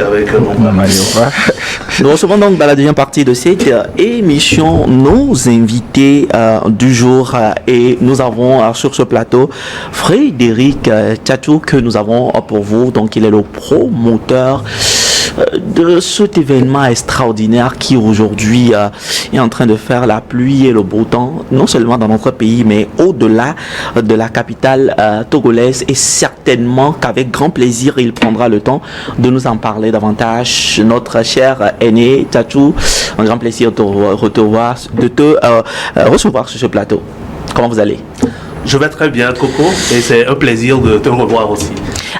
Avec Nous recevons donc dans la deuxième partie de cette émission nos invités du jour et nous avons sur ce plateau Frédéric Tchatou que nous avons pour vous. Donc il est le promoteur de cet événement extraordinaire qui aujourd'hui est en train de faire la pluie et le beau temps, non seulement dans notre pays, mais au-delà de la capitale togolaise. Et certainement qu'avec grand plaisir, il prendra le temps de nous en parler davantage. Notre cher aîné Tchatou, un grand plaisir de te recevoir sur ce plateau. Comment vous allez? Je vais très bien, Coco, et c'est un plaisir de te revoir aussi.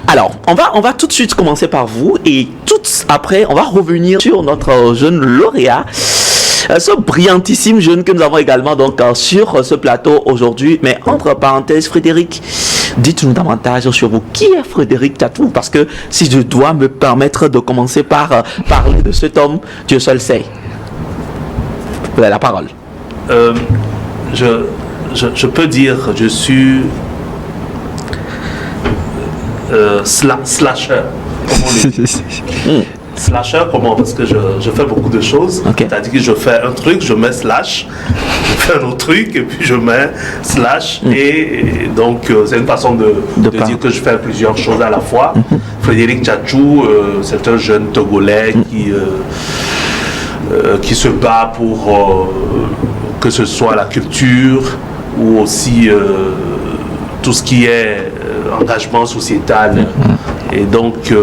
Alors, on va tout de suite commencer par vous et tout après, on va revenir sur notre jeune lauréat, ce brillantissime jeune que nous avons également donc sur ce plateau aujourd'hui. Mais entre parenthèses, Frédéric, dites-nous davantage sur vous. Qui est Frédéric Tchatou? Parce que si je dois me permettre de commencer par parler de cet homme, Dieu seul sait. Vous avez la parole. Je peux dire, je suis slasher. Comment on dit? Slasher, comment? Parce que je fais beaucoup de choses. Okay. C'est-à-dire que je fais un truc, je mets slash, je fais un autre truc, et puis je mets slash. Et donc, c'est une façon de dire que je fais plusieurs choses à la fois. Frédéric Tchatou, c'est un jeune Togolais qui se bat pour que ce soit la culture ou aussi tout ce qui est engagement sociétal. Et donc,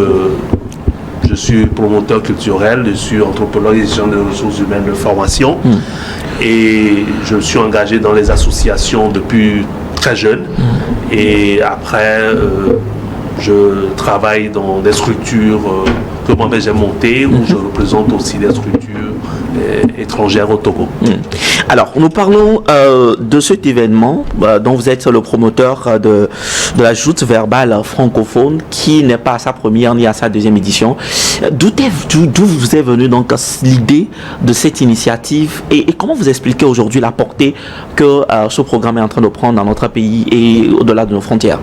je suis promoteur culturel, je suis entrepreneur et gestion des ressources humaines de formation. Et je me suis engagé dans les associations depuis très jeune. Et après, je travaille dans des structures que moi-même j'ai montées, où je représente aussi des structures étrangères au Togo. Alors, nous parlons de cet événement dont vous êtes le promoteur de la joute verbale francophone, qui n'est pas à sa première ni à sa deuxième édition. D'où vous est venue donc l'idée de cette initiative et comment vous expliquez aujourd'hui la portée que ce programme est en train de prendre dans notre pays et au-delà de nos frontières?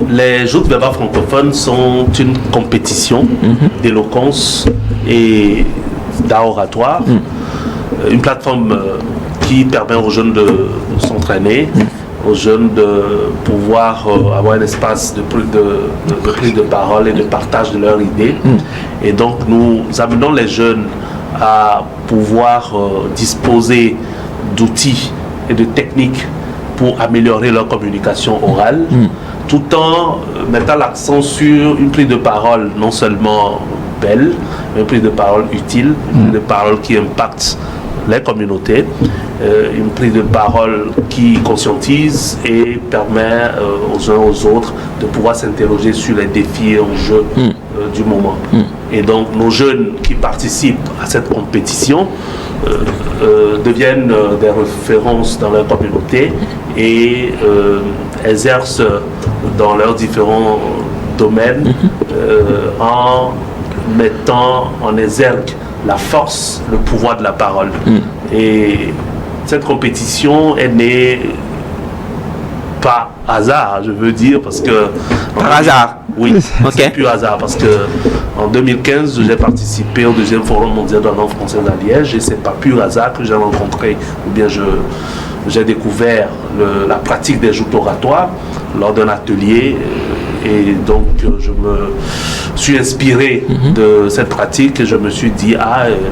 Les joutes verbales francophones sont une compétition d'éloquence et d'art oratoire, une plateforme qui permet aux jeunes de s'entraîner, aux jeunes de pouvoir avoir un espace de prise de parole et de partage de leurs idées. Et donc nous amenons les jeunes à pouvoir disposer d'outils et de techniques pour améliorer leur communication orale, tout en mettant l'accent sur une prise de parole non seulement belle, mais une prise de parole utile, une prise de parole qui impacte les communautés, une prise de parole qui conscientise et permet aux uns aux autres de pouvoir s'interroger sur les défis et enjeux du moment. Et donc nos jeunes qui participent à cette compétition deviennent des références dans leur communauté et exercent dans leurs différents domaines en mettant en exergue la force, le pouvoir de la parole. Et cette compétition est née par hasard, je veux dire, parce que... Par hasard? Oui, c'est plus hasard, parce que en 2015, j'ai participé au 2e Forum mondial de la langue française à Liège, et c'est pas pur hasard que j'ai rencontré, ou bien j'ai découvert la pratique des joutes oratoires lors d'un atelier, et donc je me suis inspiré de cette pratique et je me suis dit,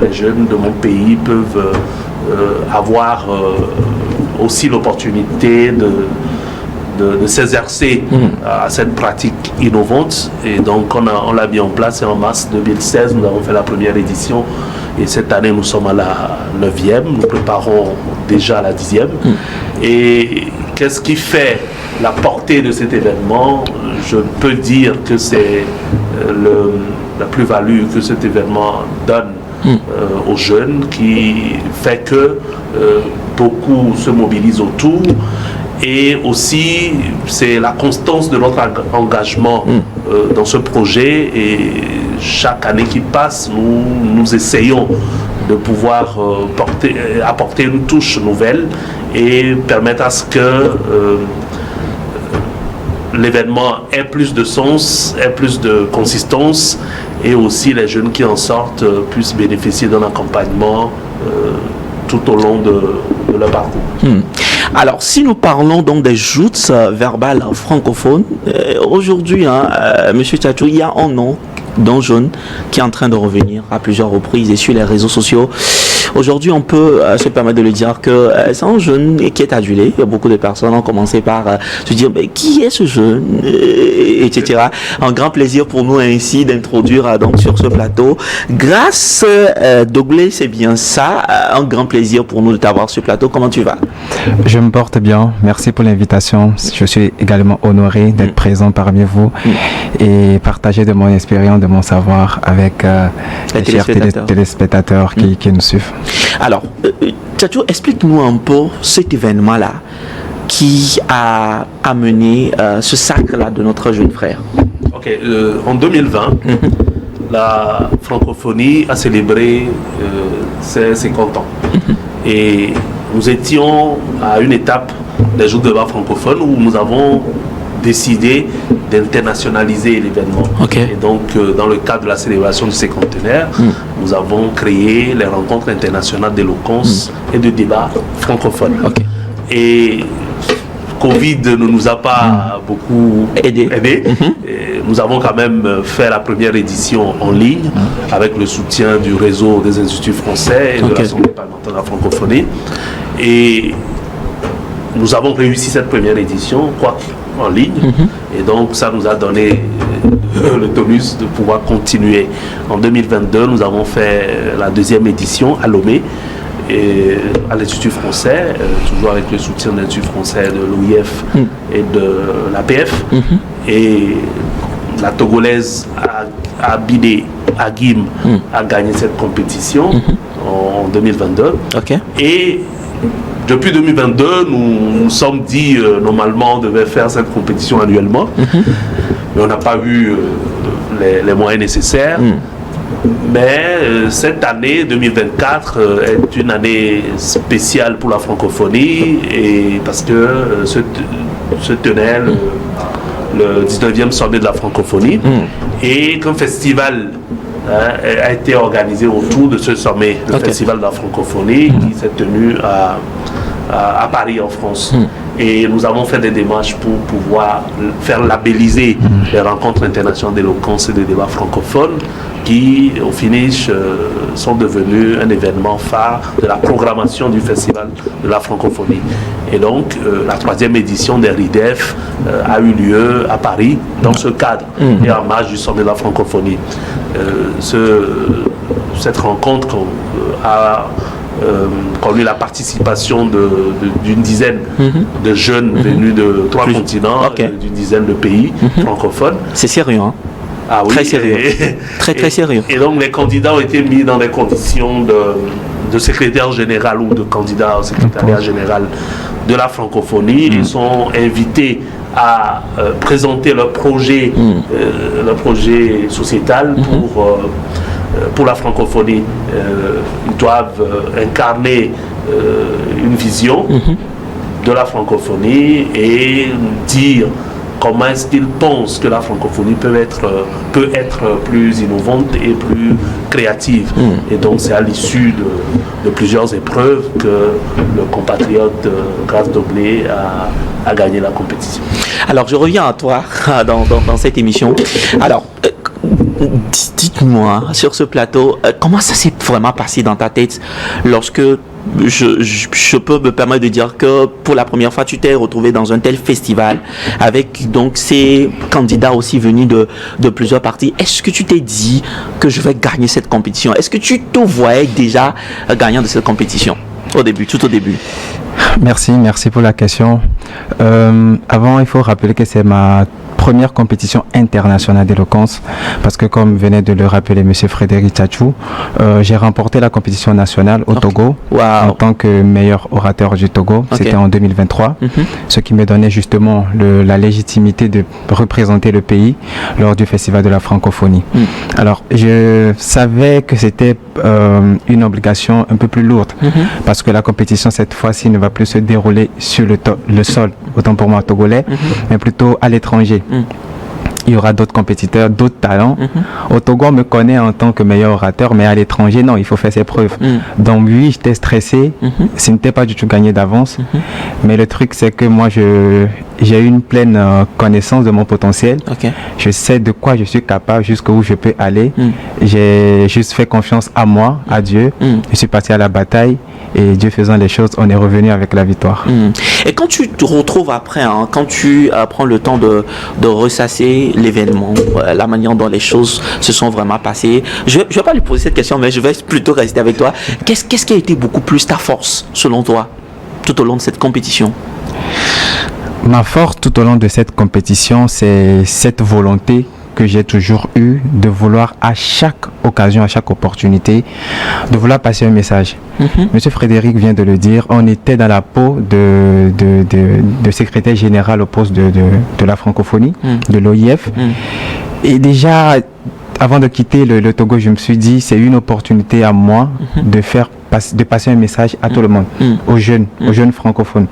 les jeunes de mon pays peuvent avoir aussi l'opportunité de s'exercer à cette pratique innovante. Et donc on l'a mis en place, et en mars 2016 nous avons fait la première édition, et cette année nous sommes à la 9e, nous préparons déjà la 10e. Et qu'est-ce qui fait la portée de cet événement? Je peux dire que c'est la plus-value que cet événement donne aux jeunes, qui fait que beaucoup se mobilisent autour. Et aussi, c'est la constance de notre engagement dans ce projet. Et chaque année qui passe, nous essayons de pouvoir apporter une touche nouvelle et permettre à ce que l'événement ait plus de sens, ait plus de consistance, et aussi les jeunes qui en sortent puissent bénéficier d'un accompagnement tout au long de leur parcours. Alors, si nous parlons donc des joutes verbales francophones, aujourd'hui, Monsieur Tchatchou, il y a un nom d'un jeune qui est en train de revenir à plusieurs reprises et sur les réseaux sociaux. Aujourd'hui, on peut se permettre de le dire que c'est un jeune qui est adulé. Beaucoup de personnes ont commencé par se dire mais qui est ce jeune, etc. Un grand plaisir pour nous ainsi d'introduire donc sur ce plateau. Grâce Doglé, c'est bien ça. Un grand plaisir pour nous de t'avoir sur ce plateau. Comment tu vas? Je me porte bien. Merci pour l'invitation. Je suis également honoré d'être présent parmi vous et partager de mon expérience, de mon savoir avec les chers téléspectateurs qui nous suivent. Alors, Tchatchou, explique-nous un peu cet événement-là qui a amené ce sacre-là de notre jeune frère. Ok, en 2020, la francophonie a célébré ses 50 ans. Et nous étions à une étape des Joutes de l'art francophone où nous avons décidé d'internationaliser l'événement. Et donc, dans le cadre de la célébration du cinquantenaire, nous avons créé les rencontres internationales d'éloquence et de débat francophone. Et Covid ne nous a pas beaucoup aidé. Nous avons quand même fait la première édition en ligne avec le soutien du réseau des instituts français et de l'Assemblée parlementaire de la francophonie. Et nous avons réussi cette première édition, en ligne, et donc ça nous a donné le tonus de pouvoir continuer. En 2022, nous avons fait la deuxième édition à Lomé, et à l'Institut français, toujours avec le soutien de l'Institut français, de l'OIF et de l'APF. Et la Togolaise Abidé Agim a gagné cette compétition en 2022. Et depuis 2022, nous nous sommes dit, normalement, on devait faire cette compétition annuellement, mais on n'a pas eu les moyens nécessaires. Mais cette année 2024 est une année spéciale pour la francophonie, et parce que se tenait le 19e sommet de la francophonie et qu'un festival a été organisé autour de ce sommet, le festival de la francophonie qui s'est tenu à Paris en France. Et nous avons fait des démarches pour pouvoir faire labelliser les rencontres internationales d'éloquence et de débat francophone qui, au finish, sont devenus un événement phare de la programmation du Festival de la francophonie. Et donc, la 3e édition des RIDEF a eu lieu à Paris dans ce cadre et en marge du sommet de la francophonie. Cette rencontre a connu la participation d'une dizaine de jeunes venus de 3 continents, d'une dizaine de pays francophones. C'est sérieux, hein? Ah oui, très sérieux. Très sérieux. Et donc les candidats ont été mis dans des conditions de secrétaire général ou de candidat au secrétariat général de la francophonie. Ils sont invités à présenter leur projet sociétal pour la francophonie. Ils doivent incarner une vision de la francophonie et dire comment est-ce qu'ils pensent que la francophonie peut être plus innovante et plus créative. Et donc c'est à l'issue de plusieurs épreuves que le compatriote Grace Doblé a gagné la compétition. Alors je reviens à toi dans cette émission. Alors dites-moi sur ce plateau, comment ça s'est vraiment passé dans ta tête lorsque je peux me permettre de dire que pour la première fois tu t'es retrouvé dans un tel festival avec donc ces candidats aussi venus de plusieurs parties. Est-ce que tu t'es dit que je vais gagner cette compétition? Est-ce que tu te voyais déjà gagnant de cette compétition tout au début? Merci pour la question. Avant, il faut rappeler que c'est ma première compétition internationale d'éloquence parce que comme venait de le rappeler M. Frédéric Tchachou, j'ai remporté la compétition nationale au Togo en tant que meilleur orateur du Togo. C'était en 2023, ce qui me donnait justement la légitimité de représenter le pays lors du Festival de la francophonie. Alors je savais que c'était une obligation un peu plus lourde parce que la compétition cette fois-ci ne va plus se dérouler sur le sol, autant pour moi togolais, mais plutôt à l'étranger. Il y aura d'autres compétiteurs, d'autres talents. Au Togo, on me connaît en tant que meilleur orateur, mais à l'étranger, non, il faut faire ses preuves. Donc oui, j'étais stressé. Ce n'était pas du tout gagné d'avance. Mais le truc, c'est que moi, j'ai eu une pleine connaissance de mon potentiel. Je sais de quoi je suis capable, jusqu'où je peux aller. J'ai juste fait confiance à moi, à Dieu. Je suis parti à la bataille. Et Dieu faisant les choses, on est revenu avec la victoire. Et quand tu te retrouves après, quand tu prends le temps de ressasser l'événement, la manière dont les choses se sont vraiment passées, je ne vais pas lui poser cette question, mais je vais plutôt rester avec toi. Qu'est-ce qui a été beaucoup plus ta force, selon toi, tout au long de cette compétition? Ma force tout au long de cette compétition, c'est cette volonté que j'ai toujours eu de vouloir à chaque occasion, à chaque opportunité, de vouloir passer un message. Monsieur Frédéric vient de le dire, on était dans la peau de secrétaire général au poste de la francophonie, de l'OIF. Et déjà, avant de quitter le Togo, je me suis dit, c'est une opportunité à moi de passer un message à tout le monde, aux jeunes francophones.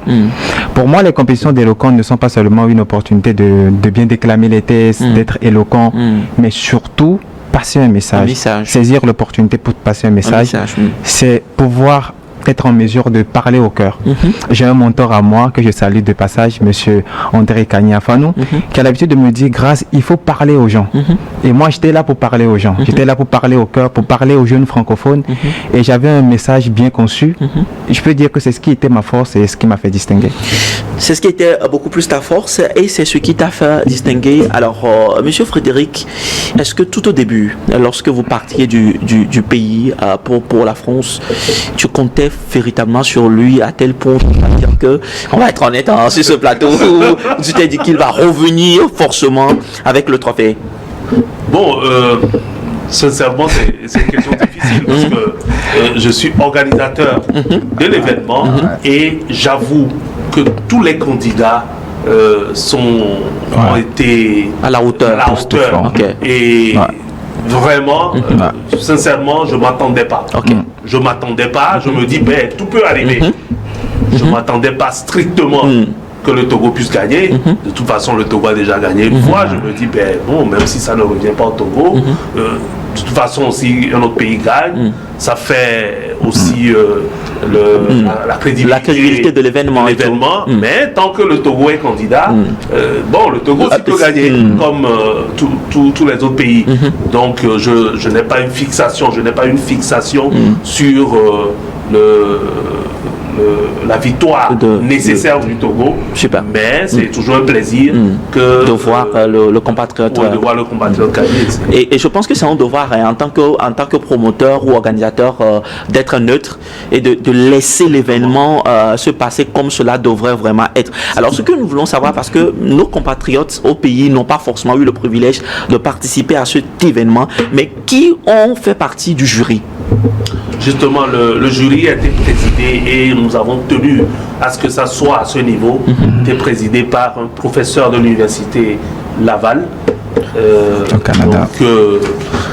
Pour moi, les compétitions d'éloquence ne sont pas seulement une opportunité de bien déclamer les tests, d'être éloquent, mais surtout passer un message. Saisir l'opportunité pour passer un message. C'est pouvoir être en mesure de parler au cœur. J'ai un mentor à moi que je salue de passage, monsieur André Kagnafanou, qui a l'habitude de me dire, Grâce, il faut parler aux gens. Et moi, j'étais là pour parler aux gens. J'étais là pour parler au cœur, pour parler aux jeunes francophones. Et j'avais un message bien conçu. Je peux dire que c'est ce qui était ma force et ce qui m'a fait distinguer. C'est ce qui était beaucoup plus ta force et c'est ce qui t'a fait distinguer. Alors, monsieur Frédéric, est-ce que tout au début, lorsque vous partiez du pays pour la France, tu comptais véritablement sur lui à tel point à dire que, on va être honnête sur ce plateau, où tu t'es dit qu'il va revenir forcément avec le trophée? Bon, sincèrement, c'est une question difficile parce que je suis organisateur de l'événement et j'avoue que tous les candidats ont été à la hauteur. Et vraiment, sincèrement, je ne m'attendais pas. Je ne m'attendais pas, je me dis, tout peut arriver. Je ne m'attendais pas strictement que le Togo puisse gagner. De toute façon, le Togo a déjà gagné une fois. Je me dis, même si ça ne revient pas au Togo, de toute façon, si un autre pays gagne, ça fait aussi la crédibilité de l'événement. Mais tant que le Togo est candidat, le Togo aussi peut gagner comme tous les autres pays. Donc je n'ai pas une fixation, sur la victoire nécessaire du Togo, mais c'est toujours un plaisir de voir le compatriote gagner. Et je pense que c'est un devoir en tant que promoteur ou organisateur d'être neutre et de laisser l'événement se passer comme cela devrait vraiment être. Alors ce que nous voulons savoir, parce que nos compatriotes au pays n'ont pas forcément eu le privilège de participer à cet événement, mais qui ont fait partie du jury? Justement, le jury a été présidé et nous avons tenu à ce que ça soit à ce niveau. Été présidé par un professeur de l'université Laval. Au Canada. Donc,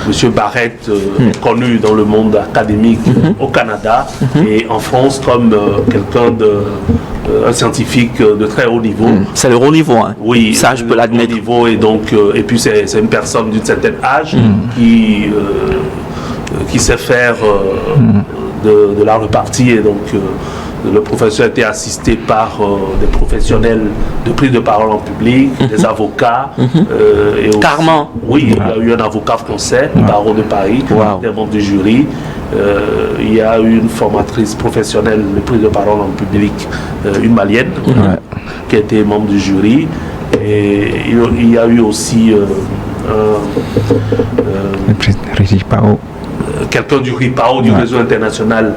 M. Barrett est connu dans le monde académique au Canada et en France comme un scientifique de très haut niveau. C'est le haut niveau, hein. Oui, ça je peux l'admettre. Et donc, et puis c'est une personne d'une certaine âge qui sait faire de la repartie, et donc le professeur a été assisté par des professionnels de prise de parole en public, des avocats. Et aussi, Carrément. Oui, il y a eu un avocat français, barreau de Paris, des membres du jury. Il y a eu une formatrice professionnelle de prise de parole en public, une malienne, qui a été membre du jury. Et il y a eu aussi quelqu'un du RIPAO, du réseau international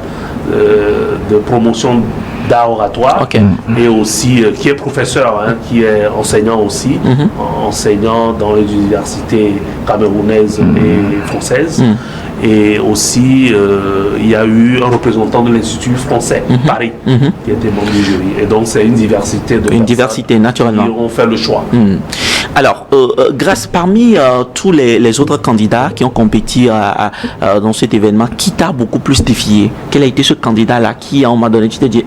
de promotion d'art oratoire, et aussi qui est professeur, qui est enseignant aussi, enseignant dans les universités camerounaises et françaises. Et aussi, il y a eu un représentant de l'Institut français, Paris, qui était membre du jury. Et donc, c'est une diversité de diversité, naturellement. Qui ont fait le choix. Alors, Grâce, parmi tous les autres candidats qui ont compéti dans cet événement, qui t'a beaucoup plus défié? Quel a été ce candidat-là qui, à un moment donné, tu te dis,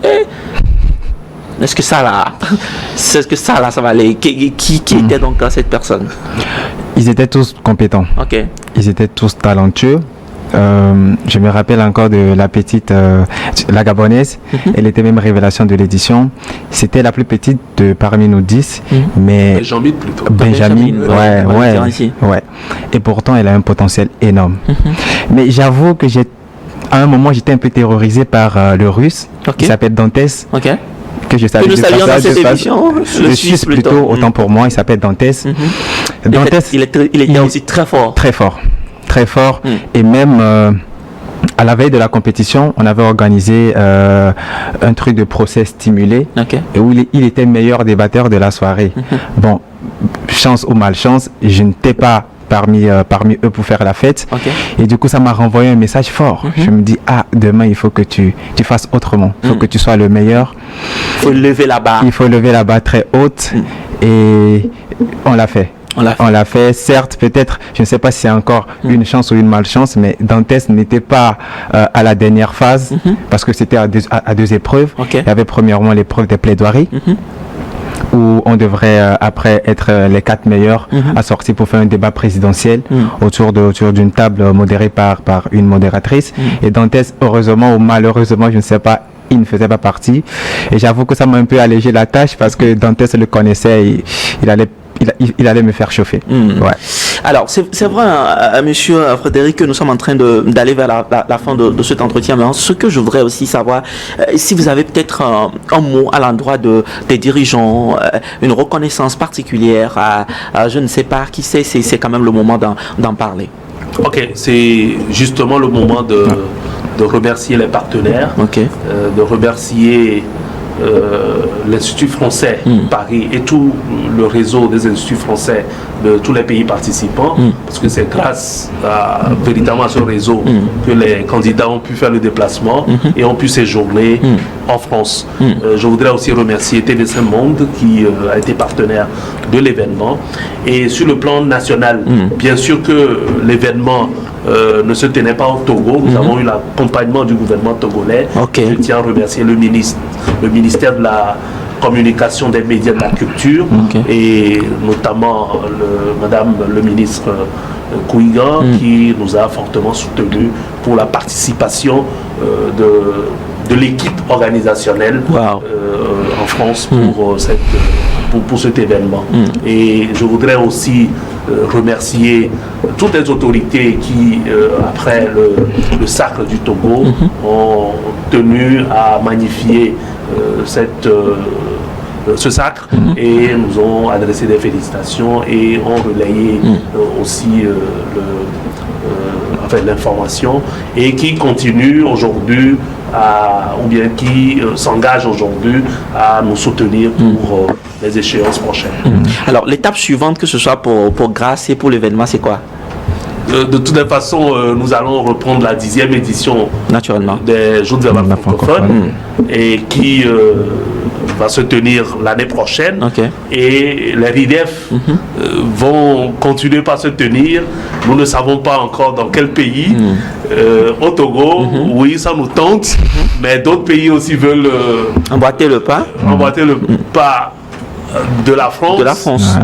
est-ce que ça là, ça va aller? Qui était donc cette personne? Ils étaient tous compétents. Ils étaient tous talentueux. Je me rappelle encore de la petite, la Gabonaise. Elle était même révélation de l'édition. C'était la plus petite parmi nous 10. Mais Benjamin, ouais. Et pourtant, elle a un potentiel énorme. Mais j'avoue que à un moment, j'étais un peu terrorisé par le Russe, qui s'appelle Dantes. Que je salue dans cette émission. Le Suisse plutôt, autant pour moi, il s'appelle Dantes. Dantes, il était aussi très fort. Très fort. Et même à la veille de la compétition, on avait organisé un truc de procès stimulé, et où il était meilleur débatteur de la soirée. Bon, chance ou malchance, je n'étais pas parmi eux pour faire la fête. Et du coup, ça m'a renvoyé un message fort. Je me dis, demain, il faut que tu fasses autrement. Il faut que tu sois le meilleur. Il faut lever la barre. Il faut lever la barre très haute. Et on l'a fait. On l'a fait, certes, peut-être, je ne sais pas si c'est encore une chance ou une malchance, mais Dantes n'était pas à la dernière phase, parce que c'était à deux épreuves. Il y avait premièrement l'épreuve des plaidoiries, où on devrait après être les 4 meilleurs assortis pour faire un débat présidentiel autour d'une table modérée par une modératrice. Et Dantes, heureusement ou malheureusement, je ne sais pas, il ne faisait pas partie. Et j'avoue que ça m'a un peu allégé la tâche, parce que Dantes le connaissait et il allait me faire chauffer. Alors, c'est vrai, monsieur Frédéric, que nous sommes en train d'aller vers la fin de cet entretien. Mais ce que je voudrais aussi savoir, si vous avez peut-être un mot à l'endroit des dirigeants, une reconnaissance particulière à je ne sais pas qui c'est quand même le moment d'en parler. C'est justement le moment de remercier les partenaires, de remercier l'Institut français Paris et tout le réseau des instituts français de tous les pays participants, parce que c'est grâce véritablement à ce réseau que les candidats ont pu faire le déplacement et ont pu séjourner en France. Je voudrais aussi remercier TV5 Monde qui a été partenaire de l'événement. Et sur le plan national, bien sûr que l'événement ne se tenait pas au Togo. Nous avons eu l'accompagnement du gouvernement togolais. Je tiens à remercier le ministère de la communication des médias de la culture, et notamment Madame le ministre Kouiga, qui nous a fortement soutenus pour la participation de l'équipe organisationnelle en France pour cet événement. Et je voudrais aussi remercier toutes les autorités qui, après le sacre du Togo, ont tenu à magnifier ce sacre et nous ont adressé des félicitations et ont relayé aussi l'information, et qui continue aujourd'hui ou bien qui s'engage aujourd'hui à nous soutenir pour les échéances prochaines. Alors l'étape suivante, que ce soit pour Grâce et pour l'événement, c'est quoi? De toutes les façons, nous allons reprendre la 10e édition naturellement des Joutes verbales francophones, et qui va se tenir l'année prochaine. Et les RIDEF vont continuer par se tenir. Nous ne savons pas encore dans quel pays. Au Togo, oui, ça nous tente, mais d'autres pays aussi veulent emboîter le pas. De la France.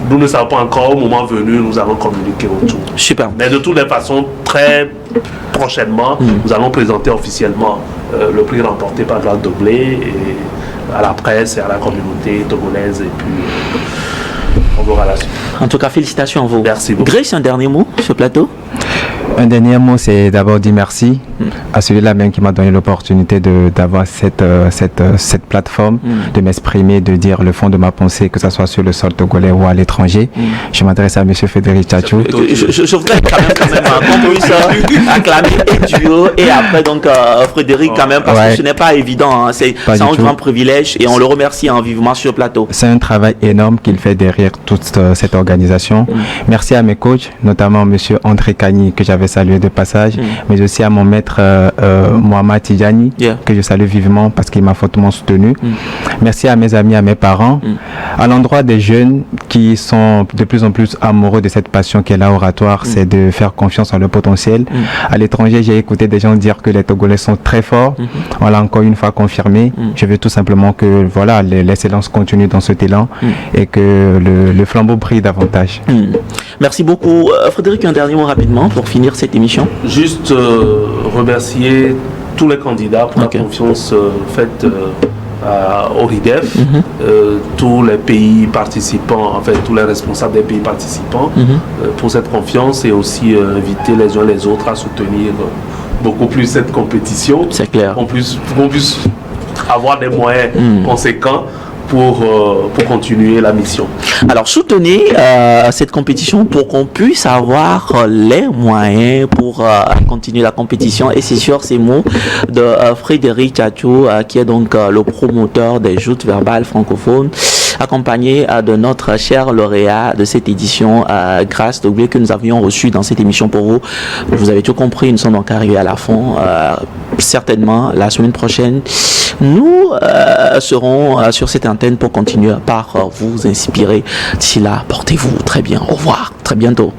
Nous ne savons pas encore. Au moment venu, nous allons communiquer autour. Super. Mais de toutes les façons, très prochainement, nous allons présenter officiellement le prix remporté par Grâce Doblé à la presse et à la communauté togolaise, et puis on verra la suite. En tout cas, félicitations à vous. Merci beaucoup. Grace, un dernier mot sur ce plateau? Un dernier mot, c'est d'abord dire merci à celui-là même qui m'a donné l'opportunité d'avoir cette plateforme, de m'exprimer, de dire le fond de ma pensée, que ce soit sur le sol togolais ou à l'étranger. Je m'adresse à M. Frédéric Tchatchou. Je voudrais quand même qu'on puisse acclamer et Duo et après donc Frédéric quand même, parce que ce n'est pas évident, c'est un grand privilège, et on le remercie vivement sur le plateau. C'est un travail énorme qu'il fait derrière toute cette organisation. Merci à mes coachs, notamment M. André Kani, que j'avais salué de passage, mais aussi à mon maître Mohamed Tidjani, que je salue vivement parce qu'il m'a fortement soutenu. Merci à mes amis, à mes parents, à l'endroit des jeunes qui sont de plus en plus amoureux de cette passion qui est l'oratoire, c'est de faire confiance en le potentiel. À l'étranger, j'ai écouté des gens dire que les Togolais sont très forts. On l'a encore une fois confirmé. Je veux tout simplement que l'excellence continue dans cet élan et que le flambeau brille davantage. Merci beaucoup. Frédéric, un dernier mot rapidement pour finir cette émission. Juste remercier tous les candidats pour la confiance faite au RIDEF, tous les pays participants, en fait tous les responsables des pays participants pour cette confiance, et aussi inviter les uns les autres à soutenir beaucoup plus cette compétition. C'est clair. Qu'on puisse avoir des moyens conséquents pour continuer la mission. Alors soutenez cette compétition pour qu'on puisse avoir les moyens pour continuer la compétition, et c'est sur ces mots de Frédéric Tchatchou, qui est donc le promoteur des joutes verbales francophones, accompagné de notre cher lauréat de cette édition, Grâce Doblé, que nous avions reçu dans cette émission pour vous. Vous avez tout compris, nous sommes donc arrivés à la fin. Certainement, la semaine prochaine, nous serons sur cette antenne pour continuer par vous inspirer. D'ici là, portez-vous très bien. Au revoir, très bientôt.